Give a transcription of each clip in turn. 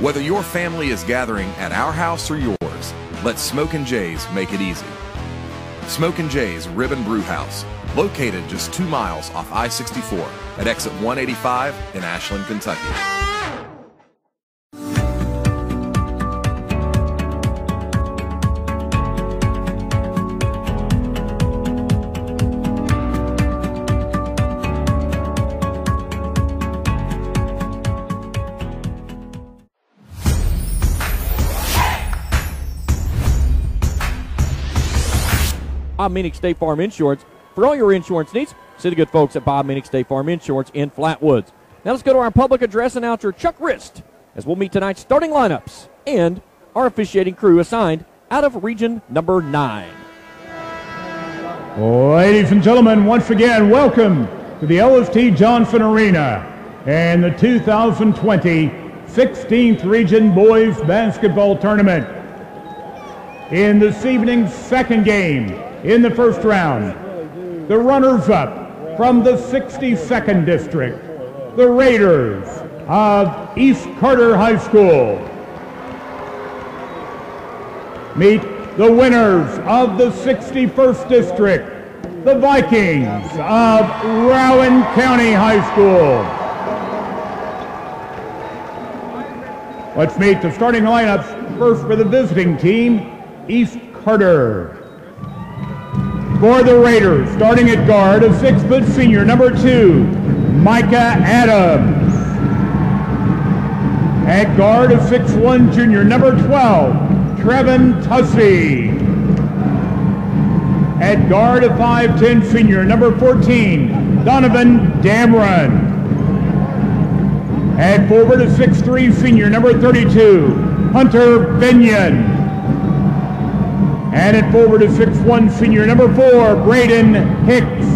Whether your family is gathering at our house or yours, let Smokin' Jay's make it easy. Smokin' Jay's Rib and Brew House, located just 2 miles off I-64 at exit 185 in Ashland, Kentucky. Bob Meenick State Farm Insurance. For all your insurance needs, see the good folks at Bob Meenick State Farm Insurance in Flatwoods. Now let's go to our public address announcer, Chuck Rist, as we'll meet tonight's starting lineups and our officiating crew assigned out of region number 9. Ladies and gentlemen, once again, welcome to the LST Johnson Arena and the 2020 16th Region Boys Basketball Tournament. In this evening's second game, in the first round, the runners-up from the 62nd District, the Raiders of East Carter High School, meet the winners of the 61st District, the Vikings of Rowan County High School. Let's meet the starting lineups. First for the visiting team, East Carter. For the Raiders, starting at guard, a 6-foot senior, number 2, Micah Adams. At guard, a 6'1" junior, number 12, Trevin Tussey. At guard, a 5'10" senior, number 14, Donovan Damron. At forward, a 6'3" senior, number 32, Hunter Binion. And at forward, a 6'1" senior, number 4, Braden Hicks.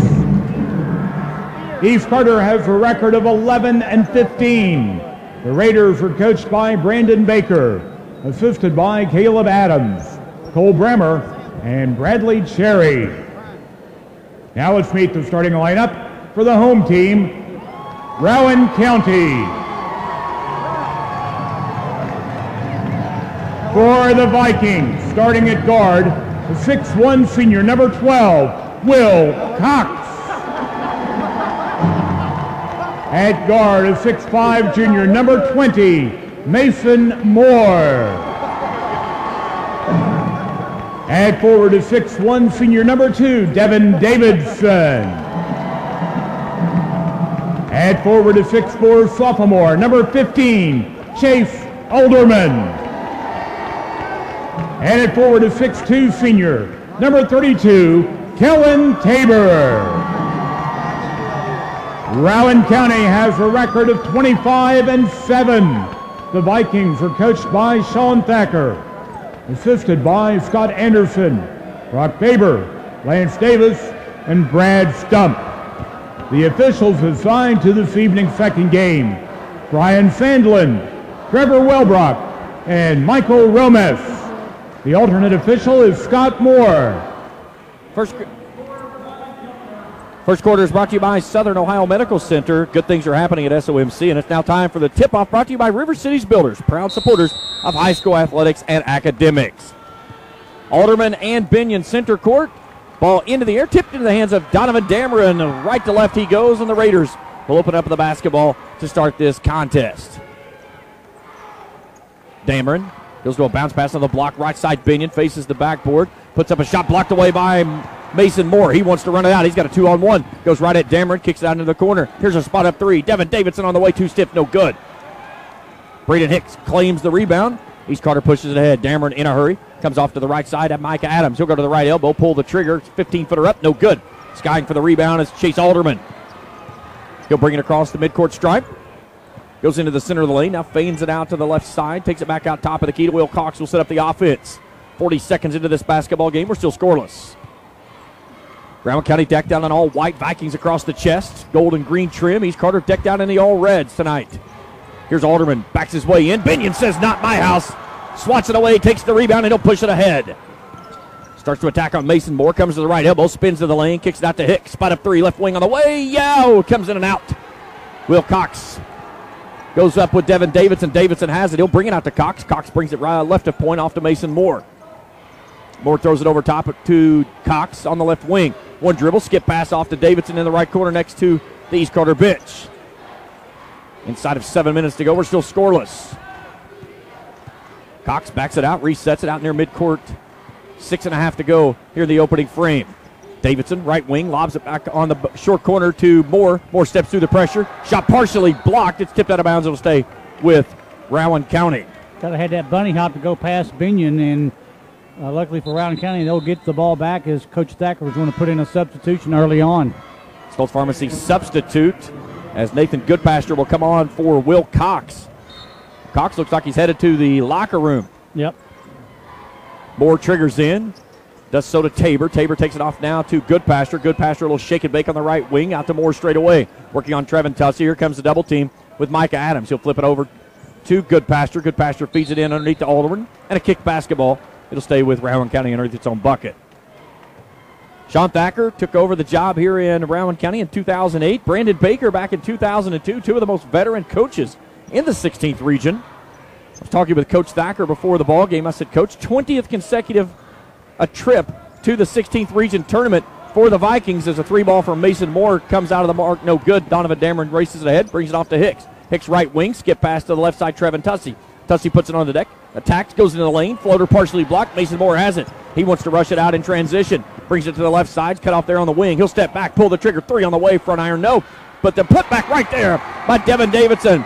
East Carter has a record of 11-15. The Raiders are coached by Brandon Baker, assisted by Caleb Adams, Cole Bremer, and Bradley Cherry. Now let's meet the starting lineup for the home team, Rowan County. For the Vikings, starting at guard, the 6'1" senior, number 12, Will Cox. At guard, a 6'5" junior, number 20, Mason Moore. At forward, a 6'1" senior, number 2, Devin Davidson. At forward, a 6'4" sophomore, number 15, Chase Alderman. And at forward, a 6'2" senior, number 32, Kellen Tabor. Rowan County has a record of 25-7. The Vikings are coached by Sean Thacker, assisted by Scott Anderson, Brock Faber, Lance Davis, and Brad Stump. The officials assigned to this evening's second game, Brian Sandlin, Trevor Welbrock, and Michael Romes. The alternate official is Scott Moore. First quarter is brought to you by Southern Ohio Medical Center. Good things are happening at SOMC, and it's now time for the tip-off brought to you by River Cities Builders, proud supporters of high school athletics and academics. Alderman and Binion center court. Ball into the air, tipped into the hands of Donovan Dameron. Right to left he goes, and the Raiders will open up the basketball to start this contest. Dameron goes to a bounce pass on the block. Right side, Binion faces the backboard. Puts up a shot blocked away by Mason Moore. He wants to run it out. He's got a 2-on-1. Goes right at Dameron. Kicks it out into the corner. Here's a spot up 3. Devin Davidson on the way. Too stiff. No good. Braden Hicks claims the rebound. East Carter pushes it ahead. Dameron in a hurry. Comes off to the right side at Micah Adams. He'll go to the right elbow. Pull the trigger. 15-footer up. No good. Skying for the rebound is Chase Alderman. He'll bring it across the midcourt stripe. Goes into the center of the lane. Now feigns it out to the left side. Takes it back out top of the key to Will Cox. Will set up the offense. 40 seconds into this basketball game. We're still scoreless. Rowan County decked out in all white. Vikings across the chest. Gold and green trim. East Carter decked out in the all reds tonight. Here's Alderman. Backs his way in. Binion says, not my house. Swats it away. Takes the rebound and he'll push it ahead. Starts to attack on Mason Moore. Comes to the right elbow. Spins to the lane. Kicks it out to Hicks. Spot up 3. Left wing on the way. Yow! Comes in and out. Will Cox Goes up with Devin Davidson. Davidson has it. He'll bring it out to Cox. Cox brings it right left of point off to Mason Moore. Moore throws it over top to Cox on the left wing. One dribble, skip pass off to Davidson in the right corner next to the East Carter bench. Inside of 7 minutes to go, we're still scoreless. Cox backs it out, resets it out near midcourt. 6.5 to go here in the opening frame. Davidson, right wing, lobs it back on the short corner to Moore. Moore steps through the pressure. Shot partially blocked. It's tipped out of bounds. It'll stay with Rowan County. Got to have that bunny hop to go past Binion, and luckily for Rowan County, they'll get the ball back as Coach Thacker was going to put in a substitution early on. Stoltz Pharmacy substitute as Nathan Goodpasture will come on for Will Cox. Cox looks like he's headed to the locker room. Yep. Moore triggers in. Does so to Tabor. Tabor takes it off now to Goodpasture. Goodpasture a little shake and bake on the right wing. Out to Moore straight away. Working on Trevin Tussey. Here comes the double team with Micah Adams. He'll flip it over to Goodpasture. Goodpasture feeds it in underneath to Alderman. And a kick basketball. It'll stay with Rowan County underneath its own bucket. Sean Thacker took over the job here in Rowan County in 2008. Brandon Baker back in 2002. Two of the most veteran coaches in the 16th region. I was talking with Coach Thacker before the ball game. I said, Coach, 20th consecutive trip to the 16th region tournament for the Vikings as a three ball from Mason Moore comes out of the mark. No good. Donovan Dameron races it ahead, brings it off to Hicks. Hicks right wing, skip pass to the left side, Trevin Tussey. Tussey puts it on the deck. Attacks, goes into the lane. Floater partially blocked. Mason Moore has it. He wants to rush it out in transition. Brings it to the left side. Cut off there on the wing. He'll step back, pull the trigger. Three on the way. Front iron, no. But the putback right there by Devin Davidson.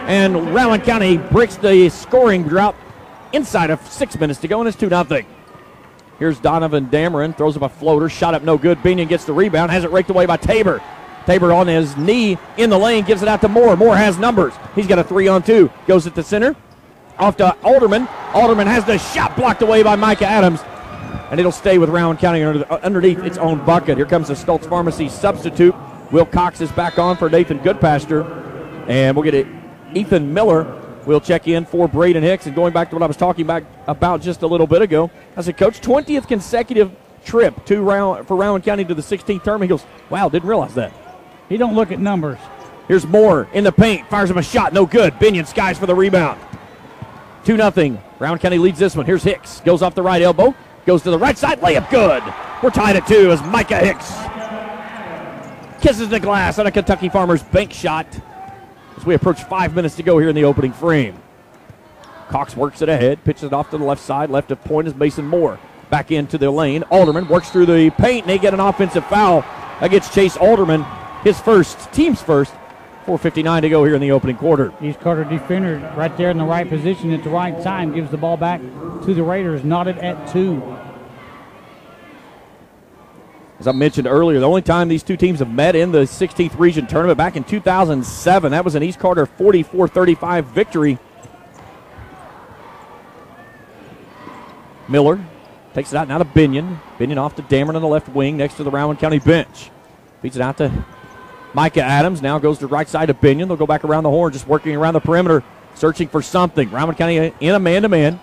And Rowan County breaks the scoring drought inside of 6 minutes to go, and it's 2-0. Here's Donovan Dameron. Throws up a floater. Shot up no good. Binion gets the rebound. Has it raked away by Tabor. Tabor on his knee in the lane. Gives it out to Moore. Moore has numbers. He's got a 3-on-2. Goes at the center. Off to Alderman. Alderman has the shot blocked away by Micah Adams. And it'll stay with Rowan County underneath its own bucket. Here comes the Stoltz Pharmacy substitute. Will Cox is back on for Nathan Goodpasture. And we'll get it. Ethan Miller will check in for Braden Hicks. And going back to what I was talking about just a little bit ago, I said, Coach, 20th consecutive trip for Rowan County to the 16th tournament. He goes, wow, didn't realize that. He don't look at numbers. Here's Moore in the paint. Fires him a shot. No good. Binion skies for the rebound. 2-0. Rowan County leads this one. Here's Hicks. Goes off the right elbow. Goes to the right side. Layup good. We're tied at 2 as Micah Hicks kisses the glass on a Kentucky Farmers bank shot as we approach 5 minutes to go here in the opening frame. Cox works it ahead. Pitches it off to the left side. Left of point is Mason Moore. Back into the lane. Alderman works through the paint, and they get an offensive foul against Chase Alderman. His first, team's first. 4:59 to go here in the opening quarter. East Carter defender right there in the right position at the right time. Gives the ball back to the Raiders. Knotted at 2. As I mentioned earlier, the only time these two teams have met in the 16th region tournament back in 2007. That was an East Carter 44-35 victory. Miller takes it out now to Binion. Binion off to Dameron on the left wing next to the Rowan County bench. Feeds it out to Micah Adams. Now goes to the right side of Binion. They'll go back around the horn, just working around the perimeter, searching for something. Rowan County in a man-to-man.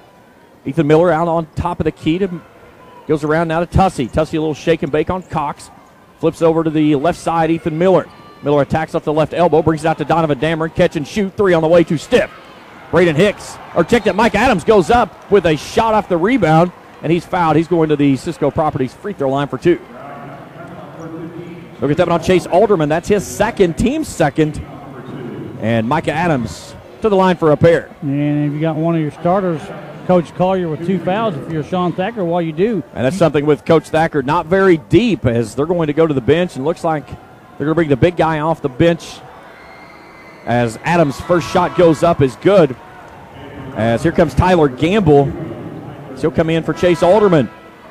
Ethan Miller out on top of the key. Goes around now to Tussey. Tussey a little shake and bake on Cox. Flips over to the left side, Ethan Miller. Miller attacks off the left elbow, brings it out to Donovan Dameron. Catch and shoot. 3 on the way, too stiff. Braden Hicks, or check that, Mike Adams goes up with a shot off the rebound, and he's fouled. He's going to the Cisco Properties free throw line for 2. Look at that one on Chase Alderman. That's his second, team's second. And Micah Adams to the line for a pair. And if you got one of your starters, Coach Collier, with 2 fouls, if you're Sean Thacker, well, you do. And that's something with Coach Thacker, not very deep, as they're going to go to the bench, and looks like they're going to bring the big guy off the bench as Adams' first shot goes up is good. As here comes Tyler Gamble. So he'll come in for Chase Alderman.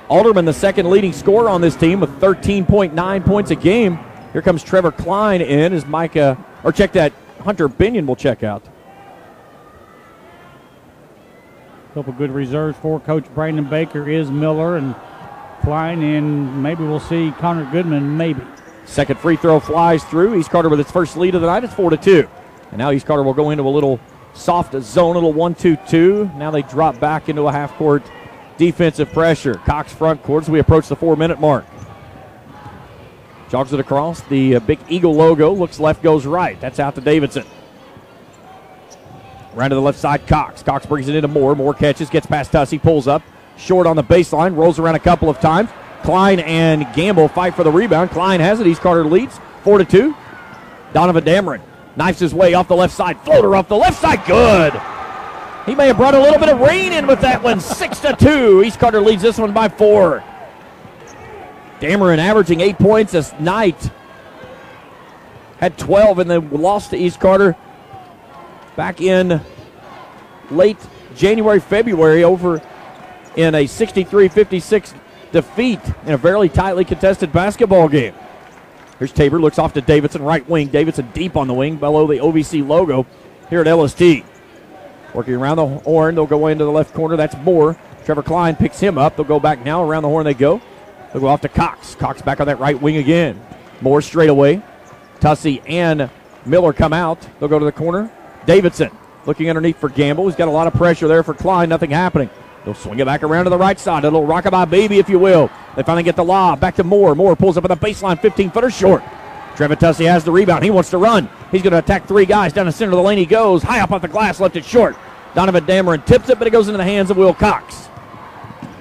Alderman, the second leading scorer on this team with 13.9 points a game. Here comes Trevor Klein in as Micah, or check that, Hunter Binion will check out. A couple good reserves for Coach Brandon Baker is Miller and Klein, and maybe we'll see Connor Goodman, maybe. Second free throw flies through. East Carter with its first lead of the night. It's 4-2. And now East Carter will go into a little soft zone, a little 1-2-2. Now they drop back into a half-court defensive pressure. Cox front court as we approach the 4-minute mark. Jogs it across. The big Eagle logo looks left, goes right. That's out to Davidson. Around to the left side, Cox. Cox brings it into Moore. Moore catches, gets past Tussey, pulls up. Short on the baseline, rolls around a couple of times. Klein and Gamble fight for the rebound. Klein has it. East Carter leads 4-2. Donovan Dameron knifes his way off the left side. Floater off the left side. Good. He may have brought a little bit of rain in with that one. 6-2. East Carter leads this one by 4. Dameron averaging 8 points this night. Had 12 and then lost to East Carter back in late January, February over in a 63-56 defeat in a very tightly contested basketball game. Here's Tabor, looks off to Davidson, right wing. Davidson deep on the wing below the OVC logo here at LST. Working around the horn, they'll go into the left corner. That's Moore. Trevor Klein picks him up. They'll go back now. Around the horn they go. They'll go off to Cox. Cox back on that right wing again. Moore straight away. Tussey and Miller come out. They'll go to the corner. Davidson looking underneath for Gamble. He's got a lot of pressure there for Klein. Nothing happening. They'll swing it back around to the right side. A little rockabye baby, if you will. They finally get the lob. Back to Moore. Moore pulls up at the baseline. 15-footer short. Trevor Tussey has the rebound. He wants to run. He's going to attack 3 guys. Down the center of the lane he goes. High up off the glass. Left it short. Donovan Dameron tips it, but it goes into the hands of Will Cox.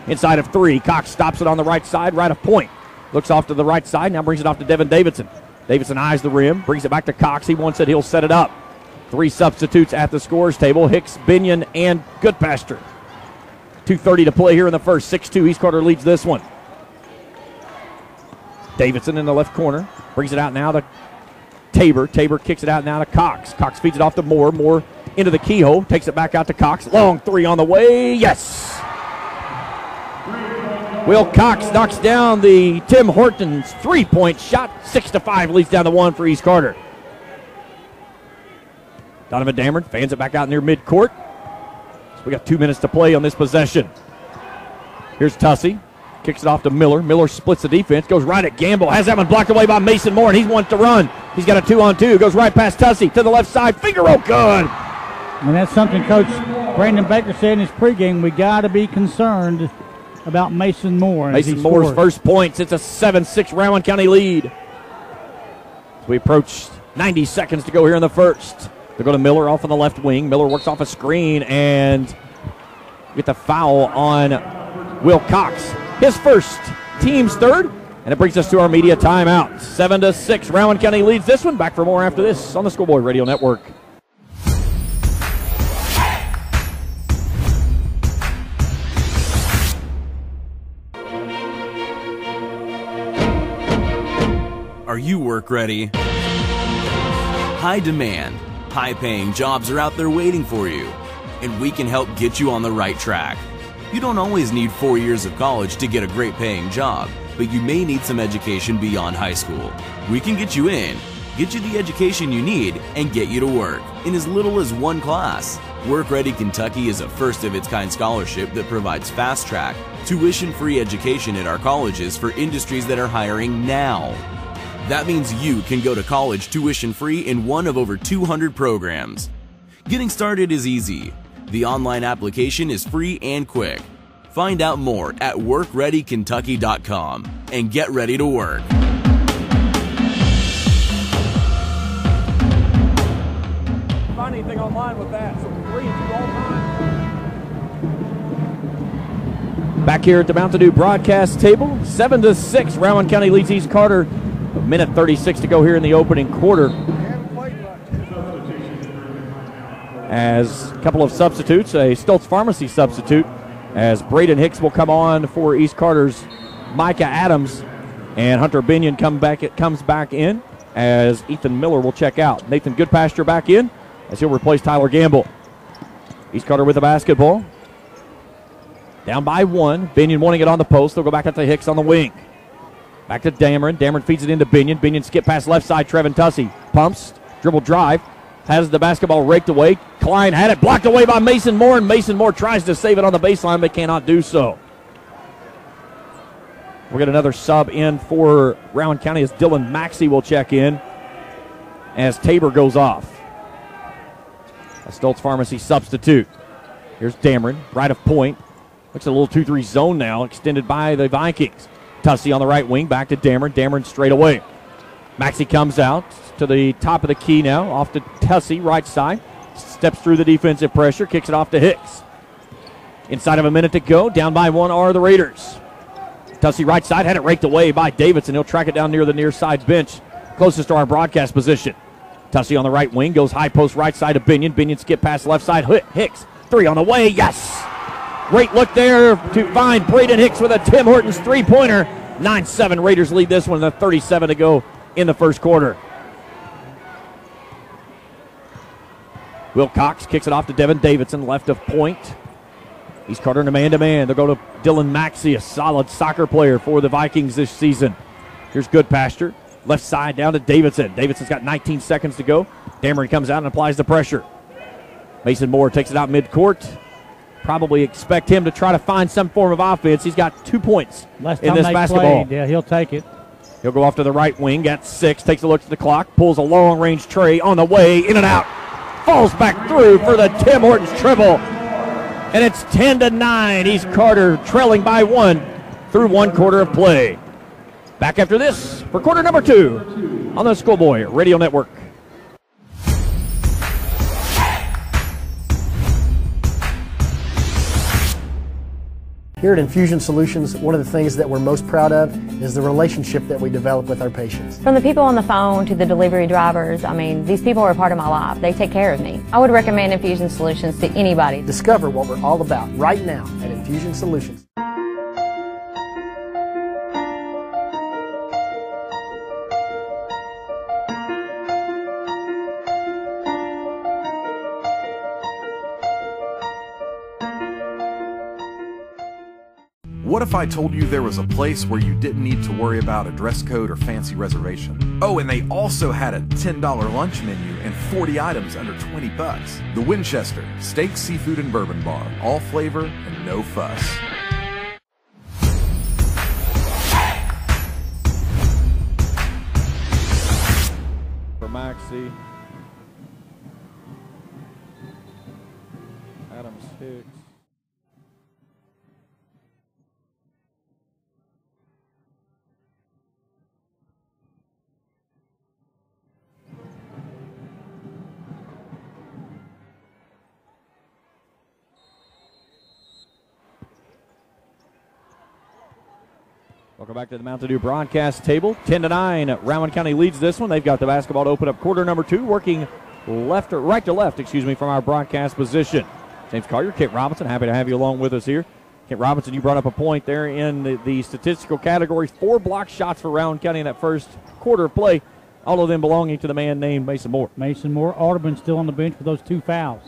Inside of 3. Cox stops it on the right side. Right of point. Looks off to the right side. Now brings it off to Devin Davidson. Davidson eyes the rim. Brings it back to Cox. He wants it. He'll set it up. 3 substitutes at the scores table. Hicks, Binion, and Goodpasture. 2:30 to play here in the first. 6-2. East Carter leads this one. Davidson in the left corner. Brings it out now to Tabor. Tabor kicks it out now to Cox. Cox feeds it off to Moore. Moore into the keyhole. Takes it back out to Cox. Long 3 on the way. Yes! Will Cox knocks down the Tim Hortons 3-point shot. 6-5 leads down to 1 for East Carter. Donovan Dameron fans it back out near midcourt. So we got 2 minutes to play on this possession. Here's Tussey. Kicks it off to Miller. Miller splits the defense. Goes right at Gamble. Has that one blocked away by Mason Moore, and he wants to run. He's got a 2-on-2. Goes right past Tussey to the left side. Finger roll good. And that's something Coach Brandon Baker said in his pregame. We got to be concerned about Mason Moore. Mason Moore's first points. It's a 7-6 Rowan County lead. As we approach 90 seconds to go here in the first. They go to Miller off on the left wing. Miller works off a screen and get the foul on Will Cox. His first, team's third, and it brings us to our media timeout. 7-6, Rowan County leads this one. Back for more after this on the Schoolboy Radio Network. Are you work ready? High demand, high-paying jobs are out there waiting for you, and we can help get you on the right track. You don't always need 4 years of college to get a great paying job, but you may need some education beyond high school. We can get you in, get you the education you need, and get you to work in as little as 1 class. Work Ready Kentucky is a first-of-its-kind scholarship that provides fast-track, tuition-free education at our colleges for industries that are hiring now. That means you can go to college tuition-free in one of over 200 programs. Getting started is easy. The online application is free and quick. Find out more at workreadykentucky.com and get ready to work. Find anything online with that. So 3-2 all time. Back here at the Mountain Dew broadcast table, 7-6. Rowan County leads East Carter. A minute 36 to go here in the opening quarter. As a couple of substitutes, a Stoltz Pharmacy substitute, as Braden Hicks will come on for East Carter's Micah Adams, and Hunter Binion comes back in as Ethan Miller will check out. Nathan Goodpasture back in as he'll replace Tyler Gamble. East Carter with the basketball. Down by 1. Binion wanting it on the post. They'll go back up to Hicks on the wing. Back to Dameron. Dameron feeds it into Binion. Binion skip past left side. Trevin Tussey pumps, dribble drive. Has the basketball raked away. Klein had it blocked away by Mason Moore, and Mason Moore tries to save it on the baseline, but cannot do so. We'll get another sub in for Rowan County as Dylan Maxey will check in as Tabor goes off. A Stoltz Pharmacy substitute. Here's Dameron, right of point. Looks a little 2-3 zone now, extended by the Vikings. Tussey on the right wing, back to Dameron. Dameron straight away. Maxey comes out to the top of the key now, off to Tussey, right side. steps through the defensive pressure, kicks it off to Hicks. Inside of a minute to go, down by one are the Raiders. Tussey right side, had it raked away by Davidson. He'll track it down near the near side bench, closest to our broadcast position. Tussey on the right wing, goes high post right side to Binion. Binion skip past left side, Hicks. 3 on the way, yes! Great look there to find Braden Hicks with a Tim Hortons three-pointer. 9-7, Raiders lead this one with 37 to go in the first quarter. Will Cox kicks it off to Devin Davidson, left of point. He's Carter in a man-to-man. They'll go to Dylan Maxey, a solid soccer player for the Vikings this season. Here's Goodpasture. Left side down to Davidson. Davidson's got 19 seconds to go. Dameron comes out and applies the pressure. Mason Moore takes it out midcourt. Probably expect him to try to find some form of offense. He's got 2 points in this basketball. Yeah, he'll take it. He'll go off to the right wing, got 6, takes a look at the clock, pulls a long-range tray on the way, in and out. Falls back through for the Tim Hortons triple. And it's 10-9. He's Carter trailing by 1 through 1 quarter of play. Back after this for quarter number 2 on the Schoolboy Radio Network. Here at Infusion Solutions, one of the things that we're most proud of is the relationship that we develop with our patients. From the people on the phone to the delivery drivers, I mean, these people are a part of my life. They take care of me. I would recommend Infusion Solutions to anybody. Discover what we're all about right now at Infusion Solutions. What if I told you there was a place where you didn't need to worry about a dress code or fancy reservation? Oh, and they also had a $10 lunch menu and 40 items under 20 bucks. The Winchester, steak, seafood, and bourbon bar. All flavor and no fuss. For Maxey. Adams Hicks. Welcome back to the Mountain Dew broadcast table. 10-9. Rowan County leads this one. They've got the basketball to open up quarter number 2, working right to left, from our broadcast position. James Collier, Kent Robinson, happy to have you along with us here. Kent Robinson, you brought up a point there in the statistical category. 4 block shots for Rowan County in that first quarter of play, all of them belonging to the man named Mason Moore. Mason Moore, Audubon still on the bench with those 2 fouls.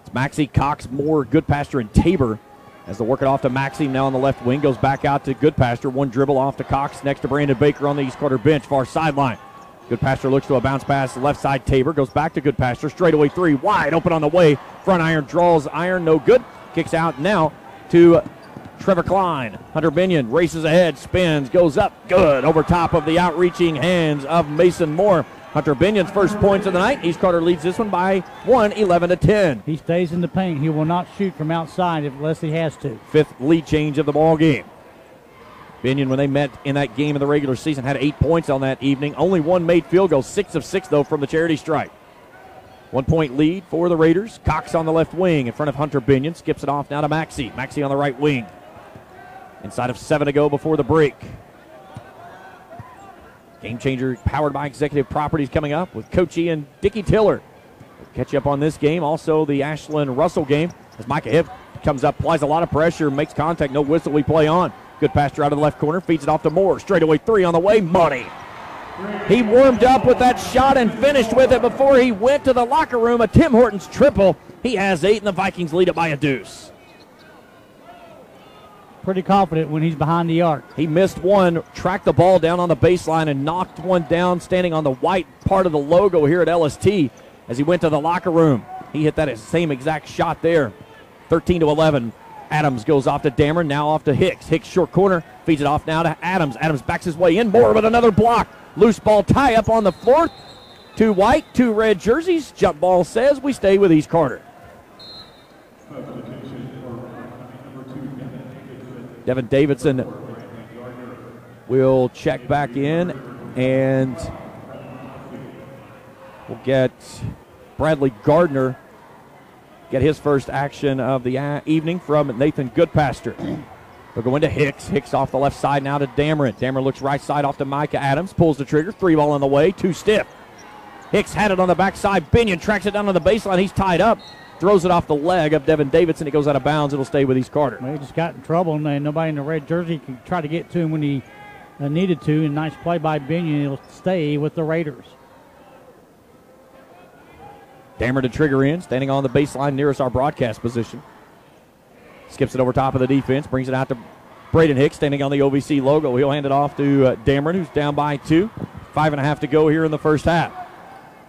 It's Maxey, Cox, Moore, Goodpasture, and Tabor. As they work it off to Maxey, now on the left wing, goes back out to Goodpasture. 1 dribble off to Cox, next to Brandon Baker on the East Carter bench, far sideline. Goodpasture looks to a bounce pass, left side Tabor, goes back to Goodpasture, straightaway 3, wide open on the way. Front iron draws iron, no good. Kicks out now to Trevor Klein. Hunter Binion races ahead, spins, goes up, good, over top of the outreaching hands of Mason Moore. Hunter Binion's first points of the night. East Carter leads this one by 1, 11-10. He stays in the paint. He will not shoot from outside unless he has to. 5th lead change of the ball game. Binion, when they met in that game in the regular season, had 8 points on that evening. Only 1 made field goal, 6 of 6, though, from the charity stripe. 1 point lead for the Raiders. Cox on the left wing in front of Hunter Binion. Skips it off now to Maxey. Maxey on the right wing. Inside of 7 to go before the break. Game Changer powered by Executive Properties coming up with Coach E and Dickie Tiller. We'll catch you up on this game. Also the Ashlyn Russell game as Micah Hipp comes up, applies a lot of pressure, makes contact, no whistle, we play on. Goodpasture out of the left corner, feeds it off to Moore. Straightaway 3 on the way, money. He warmed up with that shot and finished with it before he went to the locker room. A Tim Hortons triple. He has 8 and the Vikings lead it by a deuce. Pretty confident when he's behind the arc. He missed one, tracked the ball down on the baseline and knocked one down standing on the white part of the logo here at LST as he went to the locker room. He hit that same exact shot there. 13-11. Adams goes off to Dameron, now off to Hicks. Hicks short corner, feeds it off now to Adams. Adams backs his way in, Moore with another block. Loose ball tie up on the floor. 2 white, 2 red jerseys. Jump ball says we stay with East Carter. Devin Davidson will check back in, and we'll get Bradley Gardner get his first action of the evening from Nathan Goodpaster. They'll go into Hicks. Hicks off the left side now to Dameron. Dameron looks right side off to Micah Adams. Pulls the trigger. 3 ball on the way. Too stiff. Hicks had it on the backside. Binion tracks it down on the baseline. He's tied up. Throws it off the leg of Devin Davidson. It goes out of bounds. It'll stay with East Carter. Well, he just got in trouble, and nobody in the red jersey could try to get to him when he needed to. And nice play by Binion. He'll stay with the Raiders. Dameron to trigger in, standing on the baseline nearest our broadcast position. Skips it over top of the defense, brings it out to Braden Hicks, standing on the OVC logo. He'll hand it off to Dameron, who's down by 2. 5.5 to go here in the first half.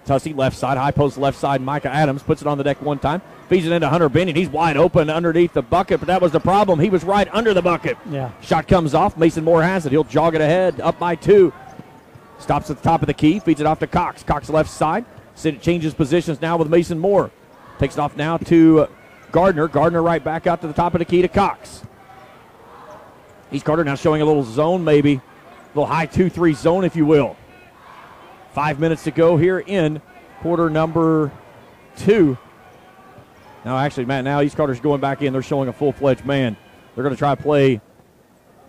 Tussey left side, high post left side. Micah Adams puts it on the deck one time, feeds it into Hunter Binion. He's wide open underneath the bucket, but that was the problem. He was right under the bucket. Yeah. Shot comes off. Mason Moore has it. He'll jog it ahead, up by 2. Stops at the top of the key, feeds it off to Cox. Cox left side. Changes positions now with Mason Moore. Takes it off now to Gardner. Gardner right back out to the top of the key to Cox. East Carter now showing a little zone maybe. A little high 2-3 zone, if you will. 5 minutes to go here in quarter number 2. Now, actually, Matt, now East Carter's going back in. They're showing a full-fledged man. They're going to try to play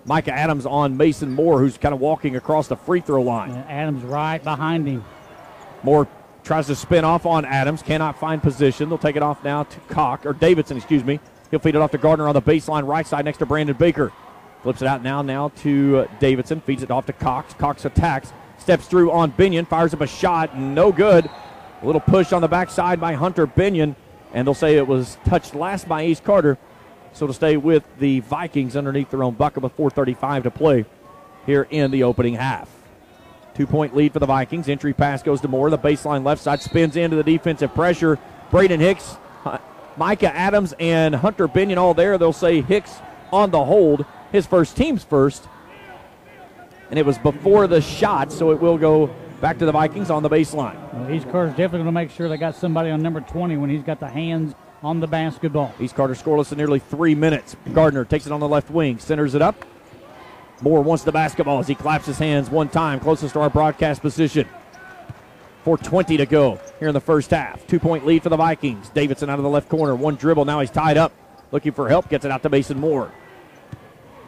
Micah Adams on Mason Moore, who's kind of walking across the free throw line. And Adams right behind him. Moore tries to spin off on Adams. Cannot find position. They'll take it off now to Davidson, excuse me. He'll feed it off to Gardner on the baseline right side next to Brandon Baker. Flips it out now to Davidson. Feeds it off to Cox. Cox attacks. Steps through on Binion. Fires up a shot. No good. A little push on the backside by Hunter Binion. And they'll say it was touched last by East Carter. So to stay with the Vikings underneath their own bucket with 4:35 to play here in the opening half. 2-point lead for the Vikings. Entry pass goes to Moore. The baseline left side spins into the defensive pressure. Braden Hicks, Micah Adams, and Hunter Binion all there. They'll say Hicks on the hold. His first, team's first. And it was before the shot, so it will go back to the Vikings on the baseline. Well, East Carter's definitely going to make sure they got somebody on number 20 when he's got the hands on the basketball. East Carter scoreless in nearly 3 minutes. Gardner takes it on the left wing, centers it up. Moore wants the basketball as he claps his hands one time, closest to our broadcast position. 4:20 to go here in the first half. 2-point lead for the Vikings. Davidson out of the left corner. One dribble. Now he's tied up. Looking for help. Gets it out to Mason Moore.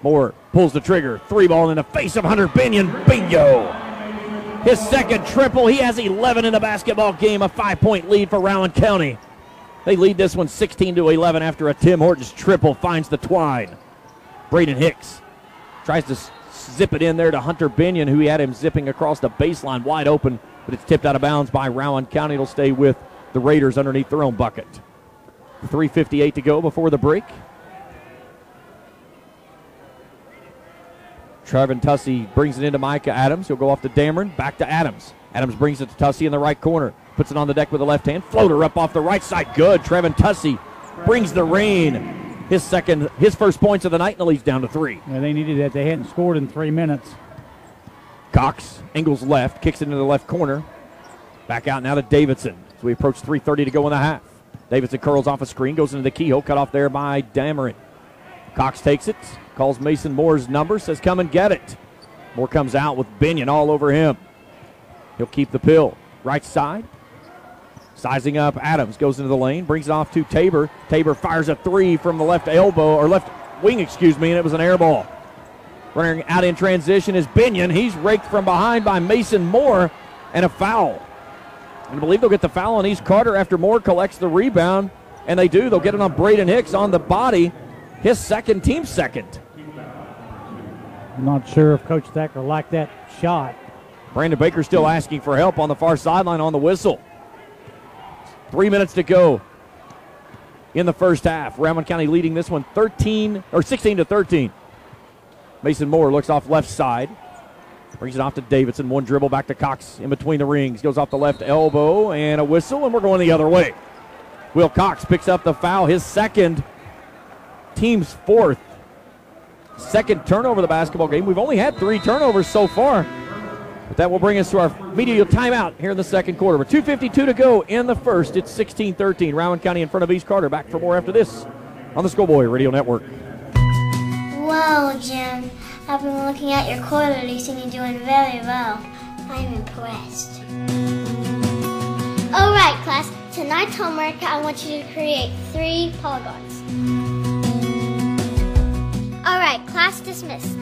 Moore pulls the trigger. 3 ball in the face of Hunter Binion. Bingo! His second triple. He has 11 in the basketball game. A 5-point lead for Rowan County. They lead this one 16-11 after a Tim Hortons triple finds the twine. Braden Hicks tries to zip it in there to Hunter Binion, who he had him zipping across the baseline wide open, but it's tipped out of bounds by Rowan County. It'll stay with the Raiders underneath their own bucket. 3:58 to go before the break. Trevin Tussey brings it into Micah Adams. He'll go off to Dameron, back to Adams. Adams brings it to Tussey in the right corner. Puts it on the deck with the left hand. Floater up off the right side. Good. Trevin Tussey brings the rain. His first points of the night, and the lead's down to 3. Yeah, they needed that. They hadn't scored in 3 minutes. Cox angles left, kicks it into the left corner. Back out now to Davidson. So we approach 3:30 to go in the half. Davidson curls off a screen, goes into the keyhole, cut off there by Dameron. Cox takes it, calls Mason Moore's number, says come and get it. Moore comes out with Binion all over him. He'll keep the pill. Right side. Sizing up Adams, goes into the lane, brings it off to Tabor. Tabor fires a 3 from the left elbow, or left wing, excuse me, and it was an air ball. Running out in transition is Binion. He's raked from behind by Mason Moore, and a foul. And I believe they'll get the foul on East Carter after Moore collects the rebound, and they do. They'll get it on Braden Hicks on the body, his second, team second. I'm not sure if Coach Thacker liked that shot. Brandon Baker still asking for help on the far sideline on the whistle. 3 minutes to go in the first half. Rowan County leading this one 16-13. Mason Moore looks off left side. Brings it off to Davidson. One dribble back to Cox in between the rings. Goes off the left elbow and a whistle, and we're going the other way. Will Cox picks up the foul. His second, team's fourth. Second turnover of the basketball game. We've only had 3 turnovers so far. But that will bring us to our media timeout here in the second quarter. With 2:52 to go in the first, it's 16-13. Rowan County in front of East Carter. Back for more after this on the Schoolboy Radio Network. Wow, Jim. I've been looking at your quarterlies and you're doing very well. I'm impressed. All right, class. Tonight's homework, I want you to create 3 polygons. All right, class dismissed.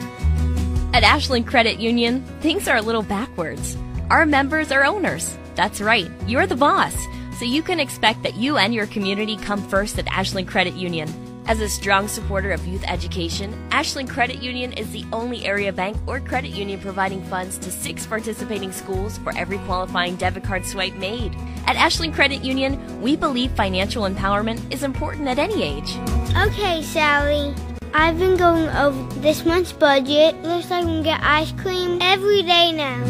At Ashland Credit Union, things are a little backwards. Our members are owners. That's right, you're the boss. So you can expect that you and your community come first at Ashland Credit Union. As a strong supporter of youth education, Ashland Credit Union is the only area bank or credit union providing funds to 6 participating schools for every qualifying debit card swipe made. At Ashland Credit Union, we believe financial empowerment is important at any age. Okay, Sally. I've been going over this month's budget. Looks like we can get ice cream every day now.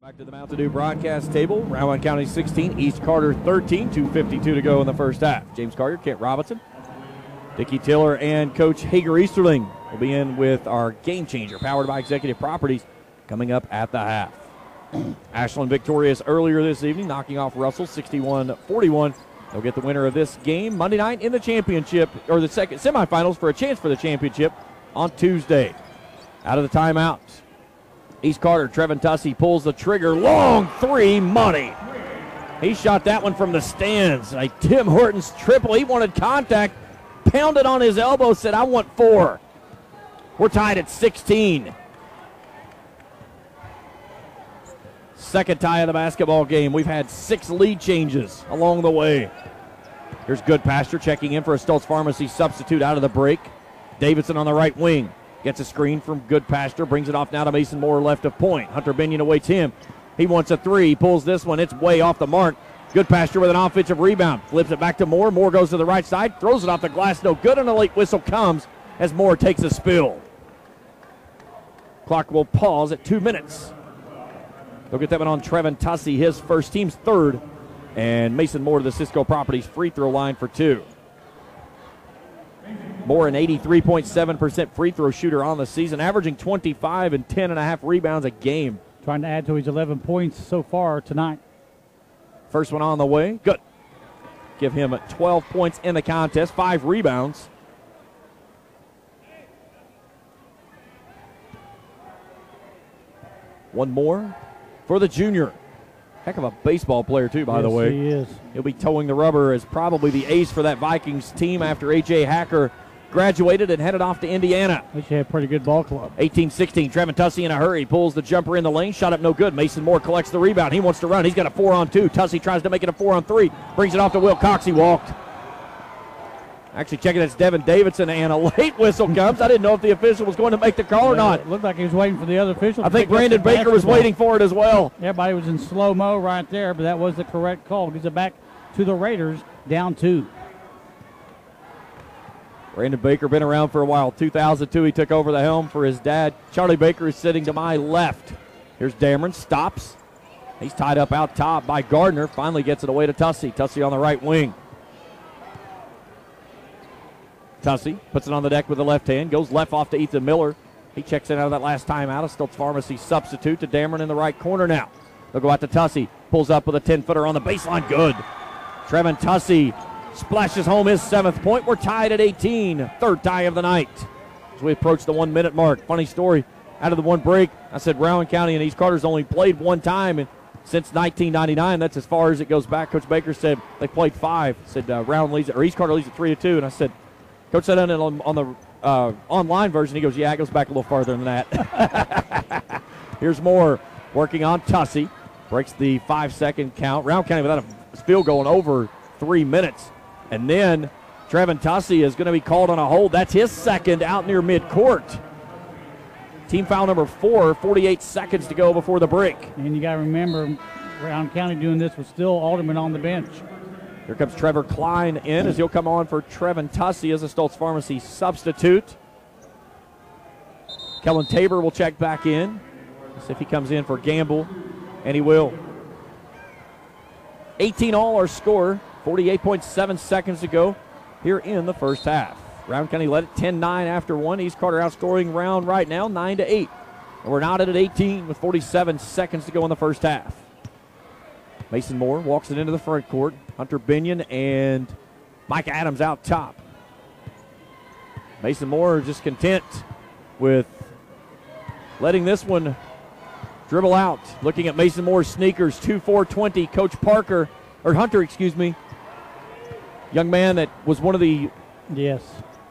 Back to the Mountain Dew broadcast table. Rowan County 16, East Carter 13, 2:52 to go in the first half. James Carter, Kent Robinson, Dickie Tiller, and Coach Hager Easterling will be in with our Game Changer, powered by Executive Properties, coming up at the half. Ashland victorious earlier this evening, knocking off Russell 61-41. They'll get the winner of this game Monday night in the championship, or the second semifinals, for a chance for the championship on Tuesday. Out of the timeout, East Carter, Trevin Tussey pulls the trigger. Long 3, money. He shot that one from the stands. Like Tim Horton's triple. He wanted contact, pounded on his elbow, said, I want 4. We're tied at 16. Second tie of the basketball game. We've had 6 lead changes along the way. Here's Goodpasture checking in for a Stoltz Pharmacy substitute out of the break. Davidson on the right wing. Gets a screen from Goodpasture, brings it off now to Mason Moore, left of point. Hunter Binion awaits him. He wants a 3, he pulls this one, it's way off the mark. Goodpasture with an offensive rebound, flips it back to Moore. Moore goes to the right side, throws it off the glass, no good, and a late whistle comes as Moore takes a spill. Clock will pause at 2 minutes. They'll get that one on Trevin Tussey, his first, team's 3rd, and Mason Moore to the Cisco Properties free throw line for 2. Moore, an 83.7% free throw shooter on the season, averaging 25 and 10.5 rebounds a game. Trying to add to his 11 points so far tonight. First one on the way. Good. Give him 12 points in the contest, 5 rebounds. One more for the junior. Heck of a baseball player, too, by the way. He is. He'll be towing the rubber as probably the ace for that Vikings team after A.J. Hacker graduated and headed off to Indiana. They should have a pretty good ball club. 18-16, Trevin Tussey in a hurry, pulls the jumper in the lane, shot up no good. Mason Moore collects the rebound. He wants to run. He's got a 4-on-2. Tussey tries to make it a 4-on-3, brings it off to Will Cox. He walked. Actually checking, it's Devin Davidson, and a late whistle comes. I didn't know if the official was going to make the call or not. It looked like he was waiting for the other official. I think Brandon Baker was waiting for it as well. Everybody was in slow-mo right there, but that was the correct call. Gives it back to the Raiders, down 2. Brandon Baker been around for a while. 2002, he took over the helm for his dad. Charlie Baker is sitting to my left. Here's Dameron, stops. He's tied up out top by Gardner. Finally gets it away to Tussey. Tussey on the right wing. Tussey puts it on the deck with the left hand. Goes left off to Ethan Miller. He checks in out of that last time out. A Stoltz Pharmacy substitute to Dameron in the right corner now. They'll go out to Tussey. Pulls up with a 10-footer on the baseline. Good. Trevin Tussey splashes home his 7th point. We're tied at 18. 3rd tie of the night. As we approach the 1-minute mark. Funny story. Out of the one break, I said Rowan County and East Carter's only played one time since 1999. That's as far as it goes back. Coach Baker said they played 5. Said Rowan leads it, or East Carter leads it 3-2. And I said, Coach said on the online version, he goes, yeah, it goes back a little farther than that. Here's Moore working on Tussey. Breaks the 5-second count. Rowan County without a field goal in over 3 minutes. And then Trevin Tussey is going to be called on a hold. That's his 2nd out near midcourt. Team foul number 4, 48 seconds to go before the break. And you got to remember, Rowan County doing this with still Alderman on the bench. Here comes Trevor Klein in as he'll come on for Trevin Tussey as a Stoltz Pharmacy substitute. Kellen Tabor will check back in. See if he comes in for Gamble, and he will. 18 all our score, 48.7 seconds to go here in the first half. Rowan County led it 10-9 after 1. East Carter outscoring Rowan right now 9-8. And we're knotted at 18 with 47 seconds to go in the first half. Mason Moore walks it into the front court. Hunter Binion and Mike Adams out top. Mason Moore just content with letting this one dribble out. Looking at Mason Moore's sneakers, 2-4-20. Coach Parker, or Hunter, excuse me. Young man that was one of the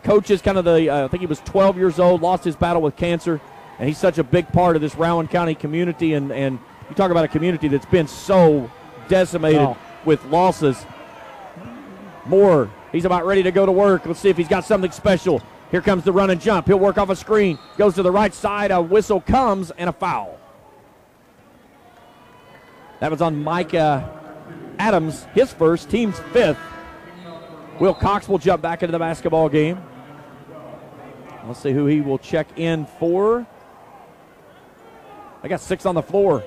coaches, kind of the, I think he was 12 years old, lost his battle with cancer, and he's such a big part of this Rowan County community, and you talk about a community that's been so decimated with losses. Moore, he's about ready to go to work. Let's see if he's got something special. Here comes the run and jump. He'll work off a screen. Goes to the right side. A whistle comes and a foul. That was on Mike Adams, his first, team's fifth. Will Cox will jump back into the basketball game. Let's see who he will check in for. I got 6 on the floor.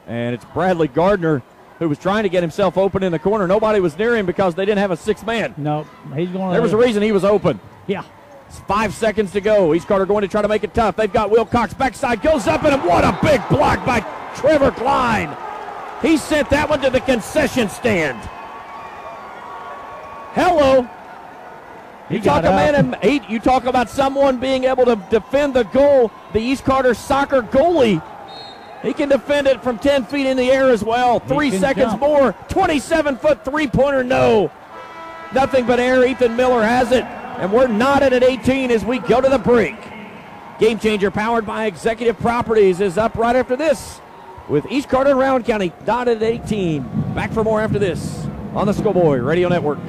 And it's Bradley Gardner, who was trying to get himself open in the corner. Nobody was near him because they didn't have a 6th man. No, he's going. There was a reason he was open. Yeah. It's 5 seconds to go. East Carter going to try to make it tough. They've got Will Cox backside, goes up, and what a big block by Trevor Klein. He sent that one to the concession stand. Hello. You talk about someone being able to defend the goal. The East Carter soccer goalie, he can defend it from 10 feet in the air as well. 3 seconds jump. more. 27-foot three-pointer, no. Nothing but air. Ethan Miller has it. And we're knotted at 18 as we go to the break. Game Changer, powered by Executive Properties, is up right after this with East Carter and Rowan County knotted at 18. Back for more after this on the Schoolboy Radio Network.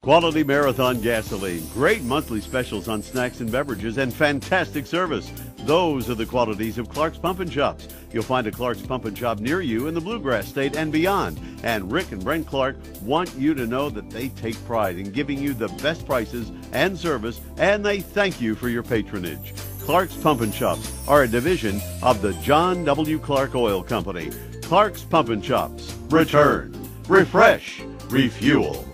Quality Marathon gasoline, great monthly specials on snacks and beverages, and fantastic service. Those are the qualities of Clark's Pump and Shops. You'll find a Clark's Pump and Shop near you in the Bluegrass State and beyond. And Rick and Brent Clark want you to know that they take pride in giving you the best prices and service, and they thank you for your patronage. Clark's Pump and Shops are a division of the John W. Clark Oil Company. Clark's Pump and Shops. Return, refresh, refuel.